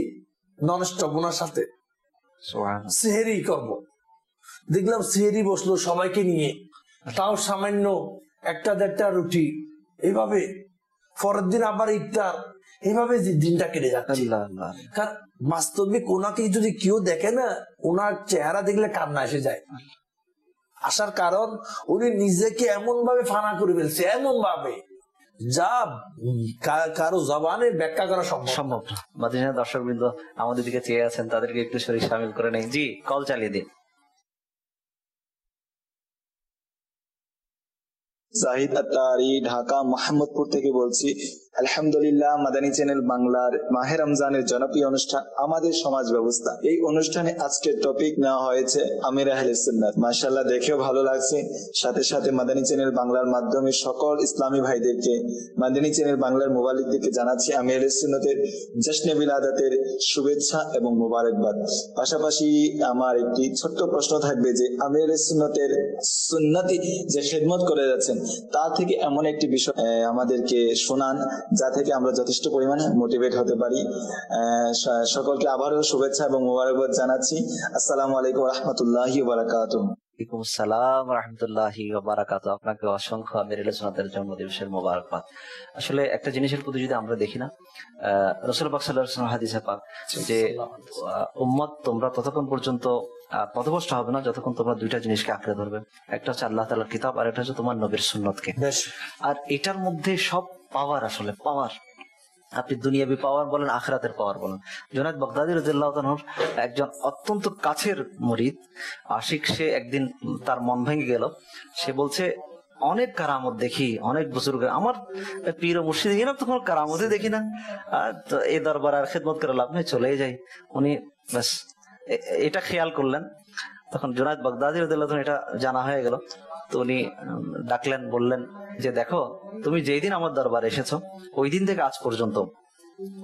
নন স্টপ, ওনার সাথে সুবহানাল্লাহ। সেহেরি করব। দেখলাম সেহেরি বসলো সবাইকে নিয়ে, তাও সামান্য 1টা 1.5টা রুটি, এইভাবে পরের দিন আবার ইফতার, এইভাবে দিনটা কেটে যাচ্ছে। আল্লাহ আল্লাহ। কারণ বাস্তবিক ওনাকে যদি কেউ দেখে না, ওনার চেহারা দেখলে কান্না এসে যায়। আসার কারণ উনি নিজেকে এমন ভাবে ফানা করে ফেলছে, এমন ভাবে যা কারো জবানে ব্যাখ্যা করা সম্ভব না। মাদিনার দর্শকবৃন্দ আমাদের দিকে চেয়ে আছেন, তাদেরকে একটু শরীর শামিল করে নেই। জি, কল চালিয়ে দিন। জাহিদ আত্তারি, ঢাকা মোহাম্মদপুর থেকে বলছি। আলহামদুলিল্লাহ, মাদানী চ্যানেল বাংলার মাহে রমজানের জনপ্রিয় অনুষ্ঠান আমাদের সমাজ ব্যবস্থা, এই অনুষ্ঠানে আজকের টপিক নেওয়া হয়েছে আমির আহলে সুন্নাত। মাশাআল্লাহ, দেখেও ভালো লাগছে। সাথে সাথে মাদানী চ্যানেল বাংলার মাধ্যমে সকল ইসলামী ভাইদেরকে, মাদানী চ্যানেল বাংলার মুবাল্লিকদেরকে জানাচ্ছি আমির আহলে সুন্নাতের জশ্নে বিলাদাতের শুভেচ্ছা এবং মোবারকবাদ। পাশাপাশি আমার একটি ছোট্ট প্রশ্ন থাকবে যে আমির আহলে সুন্নাতের সুন্নতি যে খেদমত করে যাচ্ছেন, তা থেকে এমন একটি বিষয় আমাদেরকে শোনান যা থেকে আমরা যথেষ্ট পরিমাণে মোটিভেট হতে পারি। সকলকে আবারও শুভেচ্ছা এবং মোবারকবাদ জানাচ্ছি। আসসালামু আলাইকুম ওয়া রাহমাতুল্লাহি ওয়া বারাকাতুহু। ওয়ালাইকুম আসসালাম ওয়া রাহমাতুল্লাহি ওয়া বারাকাতুহু। আপনাকে অসংখ্য আমির আহলে সুন্নাতের জন্মদিবসের মোবারকবাদ। আসলে একটা জিনিসের প্রতি যদি আমরা দেখি না, রাসূল পাক সাল্লাল্লাহু আলাইহি ওয়াসাল্লাম হাদিসে পাক যে উম্মত তোমরা ততক্ষণ পর্যন্ত পথভ্রষ্ট হবে না যতক্ষণ তোমরা 2টা জিনিসকে আঁকড়ে ধরবে। একটা হচ্ছে আল্লাহ তাআলার কিতাব, আর একটা হচ্ছে তোমার নবীর সুন্নতকে। আর এটার মধ্যে সব পাওয়ার, আসলে পাওয়ার, আপনি দুনিয়াবি পাওয়ার বলেন, আখিরাতের পাওয়ার বলেন। জুনায়েদ বাগদাদী রাদিয়াল্লাহু তাআলার একজন অত্যন্ত কাছের মুরিদ আশিক, সে একদিন তার মন ভেঙে গেল। সে বলছে অনেক কারামত দেখি, অনেক বুজুর্গ, আমার পীর ও মুর্শিদ এরকম তো কোনো কারামতই দেখি না, তো এই দরবার আর খেদমত করে লাভ নেই, চলেই যাই। উনি ব্যাস এটা খেয়াল করলেন। তখন জুনায়েদ বাগদাদী রাদিয়াল্লাহু তাআলা এটা জানা হয়ে গেল, তো উনি ডাকলেন, বললেন যে দেখো, তুমি যেই দিন আমার দরবারে এসেছো ওই দিন থেকে আজ পর্যন্ত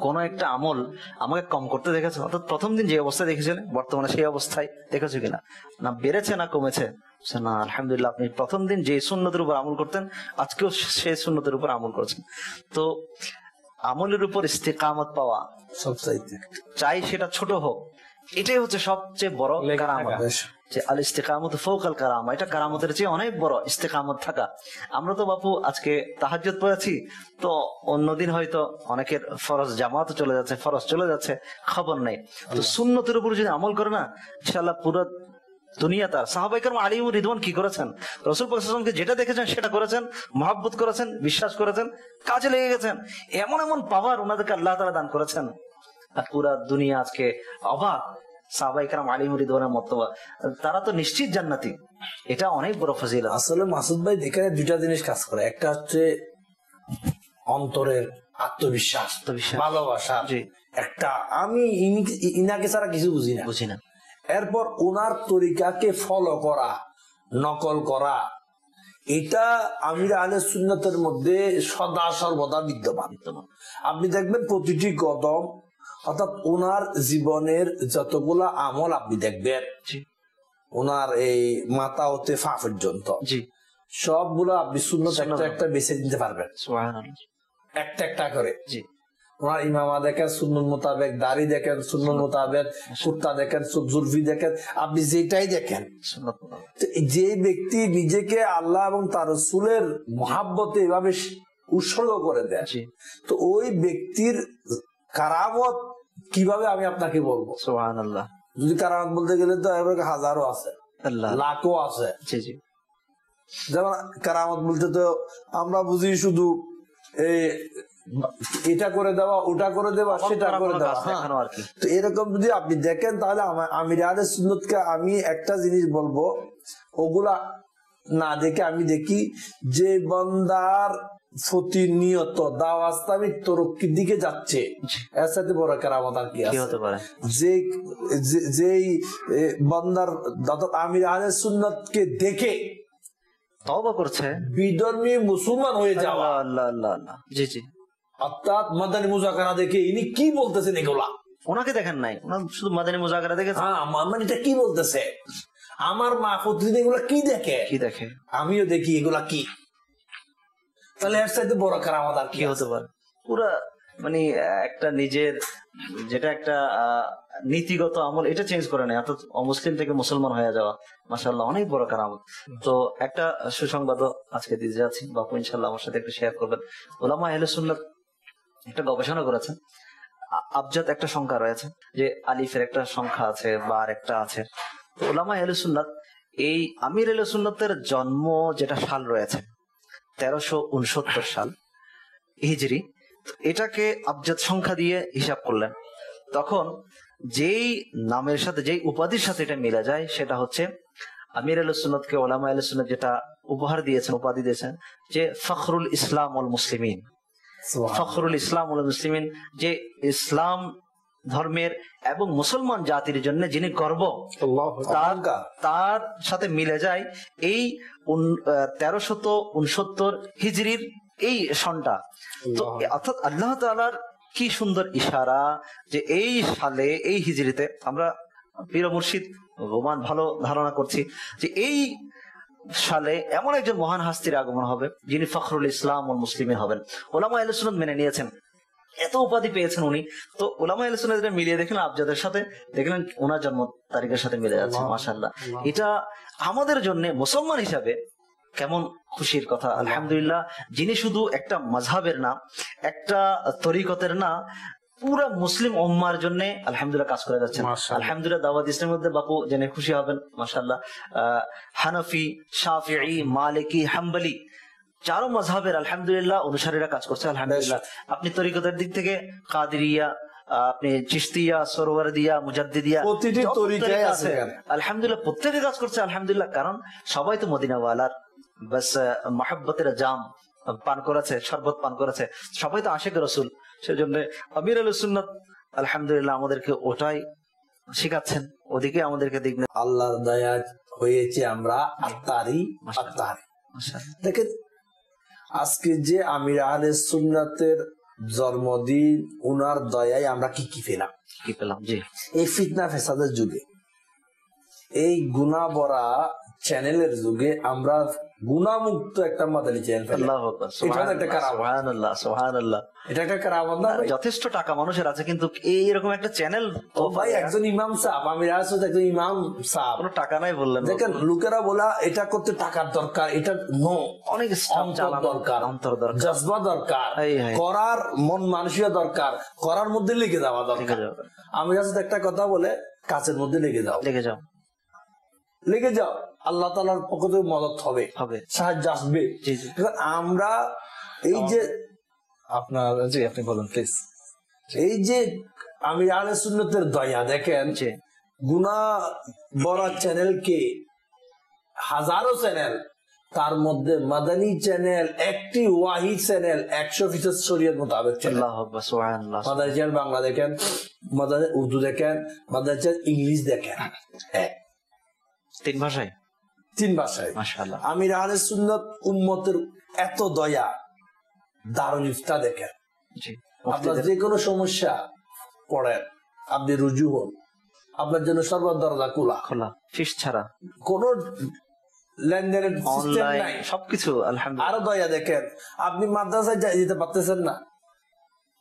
কোন একটা আমল আমাকে কম করতে দেখেছো? অর্থাৎ প্রথম দিন যে অবস্থায় দেখেছিলেন বর্তমানে সেই অবস্থায় দেখেছো কিনা, না বেড়েছে না কমেছে? না, আলহামদুলিল্লাহ, আপনি প্রথম দিন যে সুন্নতের উপর আমল করতেন আজকেও সেই সুন্নতের উপর আমল করছেন। তো আমলের উপর ইস্তেকামত পাওয়া সবচাইতে চাই সেটা ছোট হোক, এটাই হচ্ছে সবচেয়ে বড় কারামত। যে আল ইস্তেকামত ফাওকাল কারামা, এটা কারামতের চেয়ে অনেক বড় ইস্তেকামত থাকা। আমরা তো বাপু আজকে তাহাজ্জুদ পড়েছি, তো অন্যদিন হয়তো অনেকের ফরজ জামাত চলে যাচ্ছে, ফরজ চলে যাচ্ছে, খবর নেই। তো সুন্নতের উপর যদি আমল করে না, ইনশাআল্লাহ পুরো দুনিয়া তার। সাহাবায়ে কেরাম আলী রিদওয়ান কি করেছেন? রাসূল পাক সাল্লাল্লাহু আলাইহি ওয়াসাল্লামকে যেটা দেখেছেন সেটা করেছেন, মহব্বত করেছেন, বিশ্বাস করেছেন, কাজে লেগে গেছেন। এমন এমন পাওয়ার ওনাদেরকে আল্লাহ তাআলা দান করেছেন, আর পুরা দুনিয়া আজকে অবাক। সাহাবায়ে কেরাম আলী রিদওয়ানের মর্তবা, তারা তো নিশ্চিত জান্নাতি। এটা অনেক বড় ফজিলত। আসলে মাসুদ ভাই এখানে 2টা জিনিস কাজ করে, একটা হচ্ছে অন্তরের আত্মবিশ্বাস, ভালোবাসা, একটা আমি ইনাকে ছাড়া কিছু বুঝি না। এরপর ওনার তরিকাকে ফলো করা, নকল করা, এটা আমির আহলে সুন্নাতের মধ্যে সদা সর্বদা বিদ্যমান। আপনি দেখবেন প্রতিটি কদম, অর্থাৎ ওনার জীবনের যতগুলা আমল আপনি দেখবেন, ওনার এই মাথা হতে পা পর্যন্ত সবগুলো আপনি সুন্নত একটা একটা বেছে দিতে পারবেন, একটা একটা করে। ওনার ইমামা দেখেন সুন্নত মোতাবেক, দাড়ি দেখেন সুন্নত মোতাবেক, কুর্তা দেখেন, জুলফি দেখেন, আপনি যেটাই দেখেন। যে ব্যক্তি নিজেকে আল্লাহ এবং তার রাসূলের মহাব্বতে এভাবে উৎসর্গ করে দেয়, তো ওই ব্যক্তির কারামত কিভাবে আমি আপনাকে বলবো? সুবহানাল্লাহ। যদি কারামত বলতে গেলে তো হাজারও আছে, লাখও আছে। যেমন কারামত বলতে তো আমরা বুঝি শুধু এটা করে দেওয়া, ওটা করে দেওয়া, সেটা করে দেওয়া। তো এরকম যদি আপনি দেখেন তাহলে আমির আহলে সুন্নতকে আমি একটা জিনিস বলবো, ওগুলা না দেখে আমি দেখি যে বান্দার প্রতিনিয়ত দাওয়াত ইসলামিক তরক্কির দিকে যাচ্ছে, এর সাথে বড় কেরামত আর কি হতে পারে? যেই বান্দার আমির আহলে সুন্নতকে দেখে তওবা করছে, বিধর্মী মুসলমান হয়ে যাওয়া। আল্লাহ আল্লাহ আল্লাহ। জি জি। অর্থাৎ মাদানী মুজাকারা দেখে ইনি কি বলতেছেন এগুলা, ওনাকে দেখেন নাই, ওনার শুধু মাদানী মুজাকারা দেখেছেন। হ্যাঁ, মানে এটা কি বলতেছে, আমার মা প্রতিদিন এগুলা কি দেখে, আমিও দেখি এগুলা কি। তাহলে এর সাথে বড় কেরামত আর কি হতে পারে? পুরা মানে একটা নিজের যেটা একটা নীতিগত আমল, এটা চেঞ্জ করে নেয়, অর্থাৎ অমুসলিম থেকে মুসলমান হয়ে যাওয়া। মাশাআল্লাহ, অনেক বড় কারামত। তো একটা সুসংবাদও আজকে দিতে যাচ্ছি, বাপু ইনশাআল্লাহ আমার সাথে একটু শেয়ার করবেন। উলামা আহলে সুন্নাত একটা গবেষণা করেছেন, আবজাদ একটা সংখ্যা রয়েছে, যে আলিফের একটা সংখ্যা আছে, বার একটা আছে। তো উলামা আহলে সুন্নাত এই আমির আহলে সুন্নাতের জন্ম যেটা সাল রয়েছে 1369 সাল হিজরি, এটাকে আবজাদ সংখ্যা দিয়ে হিসাব করলেন। তখন যেই নামের সাথে, যেই উপাধির সাথে এটা মিলে যায়, সেটা হচ্ছে আমির আহলে সুন্নাতকে উলামা আহলে সুন্নাত যেটা উপহার দিয়েছেন, উপাধি দিয়েছেন, যে ফখরুল ইসলাম ওয়াল মুসলিমিন। ফখরুল ইসলাম ওয়াল মুসলিমিন, যে ইসলাম ধর্মের এবং মুসলমান জাতির জন্য যিনি গর্ব, তার সাথে মিলে যায় এই 1369 হিজরির এই সনটা। তো অর্থাৎ আল্লাহ তাআলার কি সুন্দর ইশারা যে এই সালে, এই হিজরিতে, আমরা পীর মুর্শিদ রোমান ভালো ধারণা করছি যে এই সালে এমন একজন মহান হাস্তির আগমন হবে যিনি ফখরুল ইসলাম ওয়াল মুসলিমিন হবেন। উলামা আহলে সুন্নাত মেনে নিয়েছেন, এত উপাধি পেয়েছেন উনি। তো উলামা আহলে সুন্নাত মিলিয়ে দেখলেন আবজাদের সাথে, দেখলেন ওনার জন্ম তারিখের সাথে মিলে যাচ্ছে। মাশাআল্লাহ, এটা আমাদের জন্য মুসলমান হিসাবে কেমন খুশির কথা। আলহামদুলিল্লাহ, যিনি শুধু একটা মাযহাবের না, একটা তরিকতের না, পুরা মুসলিম উম্মার জন্য আলহামদুলিল্লাহ কাজ করে যাচ্ছেন। আলহামদুলিল্লাহ, দাওয়াত ইসলামের মধ্যে বাপু জেনে খুশি হবেন, মাশাআল্লাহ, হানাফি, শাফিঈ, মালিকি, হাম্বলি, চারো মাযহাবের আলহামদুলিল্লাহ অনুসারীরা কাজ করছে। আলহামদুলিল্লাহ, আপনি তরিকতের দিক থেকে কাদেরিয়া, আপনি চিশতিয়া, সোহরাওয়ার্দিয়া, মুজাদ্দিদিয়া, প্রতিটি তরিকায় আছে, আলহামদুলিল্লাহ প্রত্যেকে কাজ করছে। আলহামদুলিল্লাহ, কারণ সবাই তো মদিনাওয়ালার বাস মহব্বতের জাম পান করেছে, শরবত পান করেছে, সবাই তো আশিক রাসূল। সেজন্য আমির আহলে সুন্নাত আলহামদুলিল্লাহ আমাদেরকে ওটাই শিখাচ্ছেন, ওদিকে আমাদেরকে দেখবেন। আল্লাহর দয়া হয়েছে আমরা আত্মারি। দেখেন, আজকে যে আমির আহলে সুন্নাতের জন্মদিন, উনার দয়ায় আমরা কি পেলাম। জি, এই ফিতনা ফেসাদের যুগে, এই গুনাহ ভরা চ্যানেলের যুগে আমরা গুনাহমুক্ত একটা মাদানী চ্যানেল পেলাম। আল্লাহু আকবার, সুবহানাল্লাহ, সুবহানাল্লাহ। এটা একটা কারামত না? যথেষ্ট টাকা মানুষের আছে, কিন্তু এইরকম একটা চ্যানেল। ও ভাই, একজন ইমাম সাহেব, আমির আহলে সুন্নাত একজন ইমাম সাহেব, কোনো টাকা নাই বললেন। দেখেন, লোকেরা বলা এটা করতে টাকার দরকার, এটা নো, অনেক দরকার, অন্তর দরকার, জজবা দরকার, করার মন মানসিকতা দরকার, করার মধ্যে লেগে যাওয়া দরকার। আমির আহলে সুন্নাত একটা কথা বলে, কাজের মধ্যে লেগে যাও, আল্লাহ তাআলার পক্ষ থেকে মদদ হবে, সাহায্য আসবে। আমরা এই যে আপনার, জি আপনি বলুন প্লিজ। এই যে আমির আহলে সুন্নাতের দয়া, দেখেন গুনাহ ভরা চ্যানেলকে হাজারো চ্যানেল, তার মধ্যে মাদানী চ্যানেল একটি ওয়াহিদ চ্যানেল, 100% শরীয়ত মোতাবেক চ্যানেল। মাদানী চ্যানেল বাংলা দেখেন, মাদানী উর্দু দেখেন, মাদানী চ্যানেল ইংলিশ দেখেন, তিন ভাষায়। মাশাআল্লাহ, আমির আহলে সুন্নাত উম্মতের এত দয়া, দারুল ইফতা দেখেন। আপনার যে কোনো সমস্যা পড়েন, আপনি রুজু হন, আপনার জন্য সর্ব দরজা খোলা, ফিস ছাড়া, কোন লেনদেনের সিস্টেম নাই, সবকিছু আলহামদুলিল্লাহ। আরো দয়া দেখেন, আপনি মাদ্রাসায় যেতে পারতেছেন না,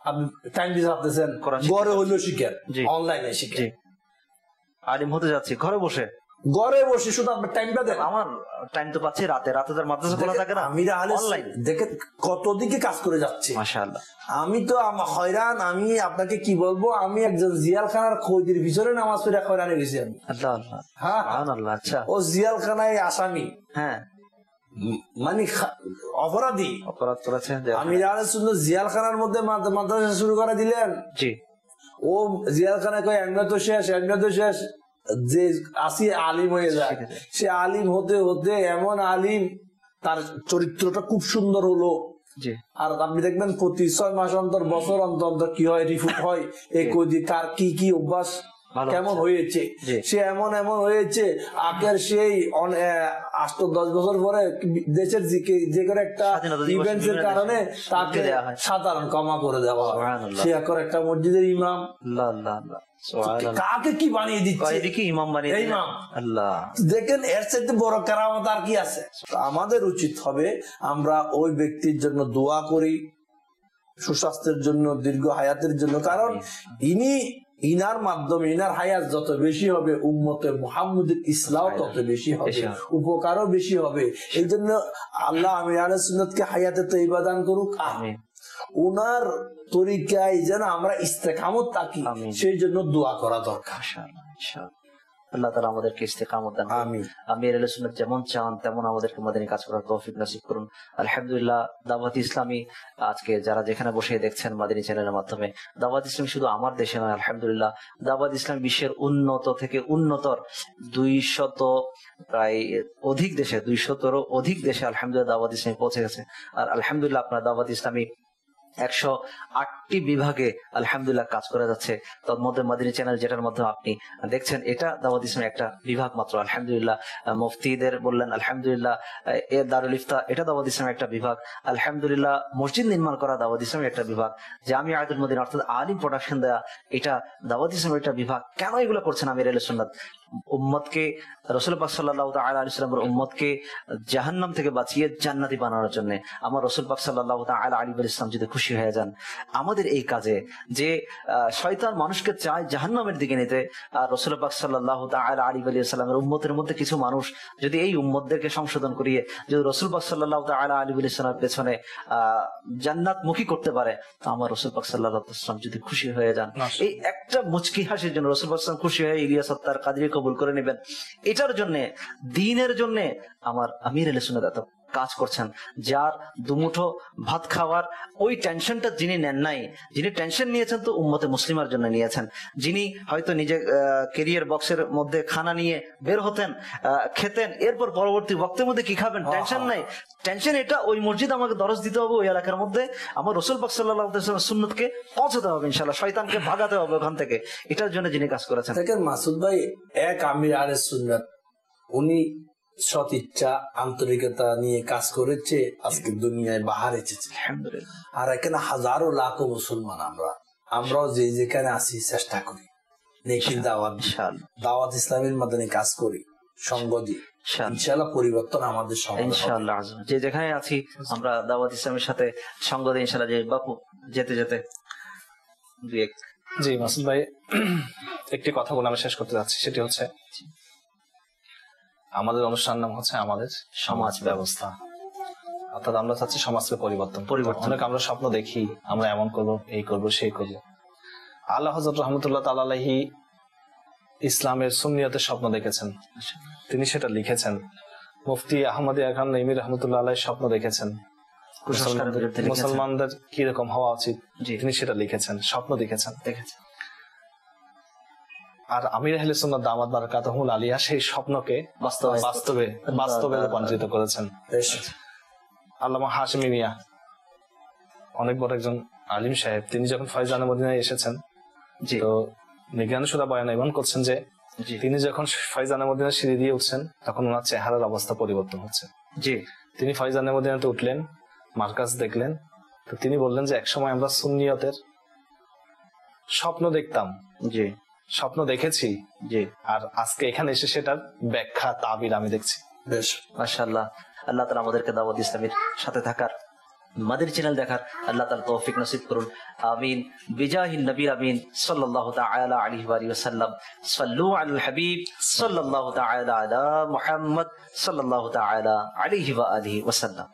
আপনি টাইম দিতে পারতেছেন, ঘরে হইলেও শিখেন, অনলাইনে শিখেন। আলিম হতে যাচ্ছি ঘরে বসে শুধু আপনার টাইমটা দেন। আমার টাইম তো পাচ্ছি রাতে তার মাদ্রাসা খোলা থাকে না। আমির আহলে সুন্নাত দেখেন কত দিকে কাজ করে যাচ্ছে, মাশাআল্লাহ। আমি তো হয়রান, আমি আপনাকে কি বলবো, আমি একজন জিয়ালখানার খৈদির পিছনে নামাজ পড়ে হয়রান হয়ে গেছি আমি। আল্লাহ আল্লাহ, সুবহানাল্লাহ। আচ্ছা, ও জিয়ালখানায় আসামি, হ্যাঁ, মানে অপরাধী অপরাধ করেছে আমির আহলে সুন্নাত জিয়ালখানার মধ্যে মাদ্রাসা শুরু করে দিলেন। জি ও জিয়ালখানা কয় এমনি তো শেষ, যে আসি আলিম হয়ে যায়, সে আলিম হতে হতে এমন আলিম তার চরিত্রটা খুব সুন্দর হলো। জি আর আপনি দেখবেন প্রতি 6 মাস অন্তর, বছর অন্তর কি হয়, রিপোর্ট হয় এই কার কি অভ্যাস কেমন হয়েছে। সে এমন হয়েছে আগের সেই 8-10 বছর পরে দেশের যে কোনো একটা ইভেন্টস এর কারণে তাকে সাধারণ ক্ষমা করে দেওয়া হয়। সে এখন একটা মসজিদের ইমাম। কাকে কি বানিয়ে দিচ্ছে, ইমাম বানিয়ে ইমাম। আল্লাহ দেখেন এর চাইতে বড় কেরামত আর কি আছে। আমাদের উচিত হবে আমরা ওই ব্যক্তির জন্য দোয়া করি, সুস্বাস্থ্যের জন্য, দীর্ঘ হায়াতের জন্য। কারণ ইনার মাধ্যমে ইনার হায়াত যত বেশি হবে, উম্মতে মুহাম্মদের ইসলাম তত বেশি হবে, উপকারও বেশি হবে। এই জন্য আল্লাহ আমির আহলে সুন্নাতকে হায়াতে তৈয়বা দান করুক। আমিন। উনার তরিকায় যেন আমরা ইস্তেকামত থাকি, সেই জন্য দোয়া করা দরকার। আল্লাহ তাআলা আমাদেরকে ইস্তেকামত দান করুন। আমিন। আমির আহলে সুন্নাত যেমন চান তেমন আমাদেরকে মাদানী কাজ করার তৌফিক নসিব করুন। আলহামদুলিল্লাহ, দাওয়াত ইসলামী আজকে যারা যেখানে বসে দেখছেন মাদানী চ্যানেলের মাধ্যমে, দাওয়াত ইসলামী শুধু আমার দেশে নয়, আলহামদুলিল্লাহ দাওয়াত ইসলামী বিশ্বের উন্নত থেকে উন্নতর 200 প্রায় অধিক দেশে, 200-এরও অধিক দেশে আলহামদুলিল্লাহ দাওয়াত ইসলামী পৌঁছে গেছে। আর আলহামদুলিল্লাহ আপনার দাওয়াত ইসলামী 108টি বিভাগে আলহামদুলিল্লাহ কাজ করে যাচ্ছে। তার মধ্যে মাদানী চ্যানেল যেটার মধ্যে আপনি দেখছেন, এটা দাওয়াত ইসলামের একটা বিভাগ মাত্র। আলহামদুলিল্লাহ মুফতিদের বললেন, আলহামদুলিল্লাহ দারুল ইফতা এটা দাওয়াত ইসলামের একটা বিভাগ। আলহামদুলিল্লাহ মসজিদ নির্মাণ করা দাওয়াত ইসলামের একটা বিভাগ। জামিআতুল মদিনা অর্থাৎ আলিম প্রোডাকশন দেয়া এটা দাওয়াত ইসলামের একটা বিভাগ। কেন এগুলো করছেন আমির আহলে সুন্নাত? উম্মতকে, রাসূল পাক সাল্লাল্লাহু তাআলা আলাইহি ওয়াসাল্লামের উম্মতকে জাহান্নাম থেকে বাঁচিয়ে জান্নাতি বানানোর জন্য। আমার রাসূল পাক সাল্লাল্লাহু তাআলা আলাইহি ওয়াসাল্লাম যদি খুশি হয়ে যান আমাদের এই কাজে, যে শয়তান মানুষকে চায় জাহান্নামের দিকে নিতে, আর রাসূল পাক সাল্লাল্লাহু তাআলা আলাইহি ওয়াসাল্লামের উম্মতের মধ্যে কিছু মানুষ যদি এই উম্মতদেরকে সংশোধন করিয়ে যদি রাসূল পাক সাল্লাল্লাহু তাআলা আলাইহি ওয়াসাল্লামের পেছনে জান্নাত মুখী করতে পারে, তো আমার রাসূল পাক সাল্লাল্লাহু আলাইহি ওয়াসাল্লাম যদি খুশি হয়ে যান, এই একটা মুচকি হাসির জন্য রাসূল পাক সাল্লাল্লাহু আলাইহি ওয়াসাল্লাম খুশি হয়ে ইলিয়াস আত্তার কাদরি কবুল করে নেবেন, এটার জন্য, দ্বীনের জন্য আমার আমির আহলে সুন্নাত এত কাজ করছেন। যার দুমুঠো ভাত খাওয়ার ওই টেনশনটা যিনি নেন নাই, যিনি টেনশন নিয়েছেন তো উম্মতে মুসলিমার জন্য নিয়েছেন, যিনি হয়তো নিজে ক্যারিয়ার বক্সের মধ্যে খানা নিয়ে বের হতেন, খেতেন, এরপর পরবর্তী বক্তের মধ্যে কি খাবেন টেনশন নাই। টেনশন এটা ওই মসজিদ আমাকে দরজ দিতে হবে, ওই এলাকার মধ্যে আমার রাসূল পাক সাল্লাল্লাহু আলাইহি ওয়াসাল্লাম সুন্নতকে পৌঁছাতে হবে, ইনশাআল্লাহ শয়তানকে ভাগাতে হবে ওখান থেকে। এটার জন্য যিনি কাজ করেছেন। দেখেন মাসুদ ভাই, এক আমির আহলে সুন্নাত, উনি সৎ ইচ্ছা আন্তরিকতা নিয়ে কাজ করেছে, আজকে দুনিয়ায় বাহার এসেছে আলহামদুলিল্লাহ। আর এখানে হাজারো লাখো মুসলমান, আমরাও যে যেখানে আছি চেষ্টা করি নেকির দাওয়াত ইসলামের মাধ্যমে কাজ করি, সঙ্গ দিই, ইনশাআল্লাহ পরিবর্তন আমাদের সমাজে ইনশাআল্লাহ। যে যেখানে আছি আমরা দাওয়াত ইসলামের সাথে সঙ্গ দিই ইনশাআল্লাহ। যে বাপু যেতে জি মাসুদ ভাই, একটি কথা বলে আমি শেষ করতে যাচ্ছি, সেটি হচ্ছে আমাদের অনুষ্ঠান নাম হচ্ছে আমাদের সমাজ ব্যবস্থা, অর্থাৎ আমরা চাচ্ছি সমাজকে পরিবর্তন। অনেক আমরা স্বপ্ন দেখি, আমরা এমন করবো, এই করবো, সেই করবো। আল্লাহ হযরত রাহমাতুল্লাহ তাআলা আলাইহি ইসলামের সুন্নিয়তের স্বপ্ন দেখেছেন, তিনি সেটা লিখেছেন। মুফতি আহমদিয়া খান নঈমী রাহমাতুল্লাহ আলাইহি স্বপ্ন দেখেছেন মুসলমানদের কিরকম হওয়া উচিত, তিনি সেটা লিখেছেন, স্বপ্ন দেখেছেন। আর আমির আহলে সুন্নাত দামাত বারাকাতুহুল আলিয়া সেই স্বপ্নকে বাস্তবে রূপান্তরিত করেছেন। আল্লামা হাশিমি মিয়া অনেক বড় একজন আলিম সাহেব, তিনি যখন ফয়জানে মদিনায় এসেছেন, তো নিগান সুরা বয়ানে এমন করছেন যে তিনি যখন ফয়জানে মদিনার সিঁড়ি দিয়ে উঠছেন তখন ওনার চেহারার অবস্থা পরিবর্তন হচ্ছে। তিনি ফয়জানে মদিনাতে উঠলেন, মার্কাজ দেখলেন, তো তিনি বললেন যে একসময় আমরা সুন্নিয়তের স্বপ্ন দেখতাম, স্বপ্ন দেখেছি, আর আজকে এখানে এসে সেটার ব্যাখ্যা তাবির আমি দেখছি। বেশ মাশাআল্লাহ, আল্লাহ তাআলা আমাদেরকে দাওয়াত ইসলামের সাথে থাকার, মাদানী চ্যানেল দেখার আল্লাহ তাআলা তৌফিক নসিব করুন। আমিন। বিজাহিন নবী আমিন সাল্লাল্লাহু তাআলা আলাইহি ওয়া সাল্লাম। সাল্লু আলাল হাবিব সাল্লাল্লাহু তাআলা আলা মুহাম্মদ সাল্লাল্লাহু তাআলা আলাইহি ওয়া আলিহি ওয়া সাল্লাম।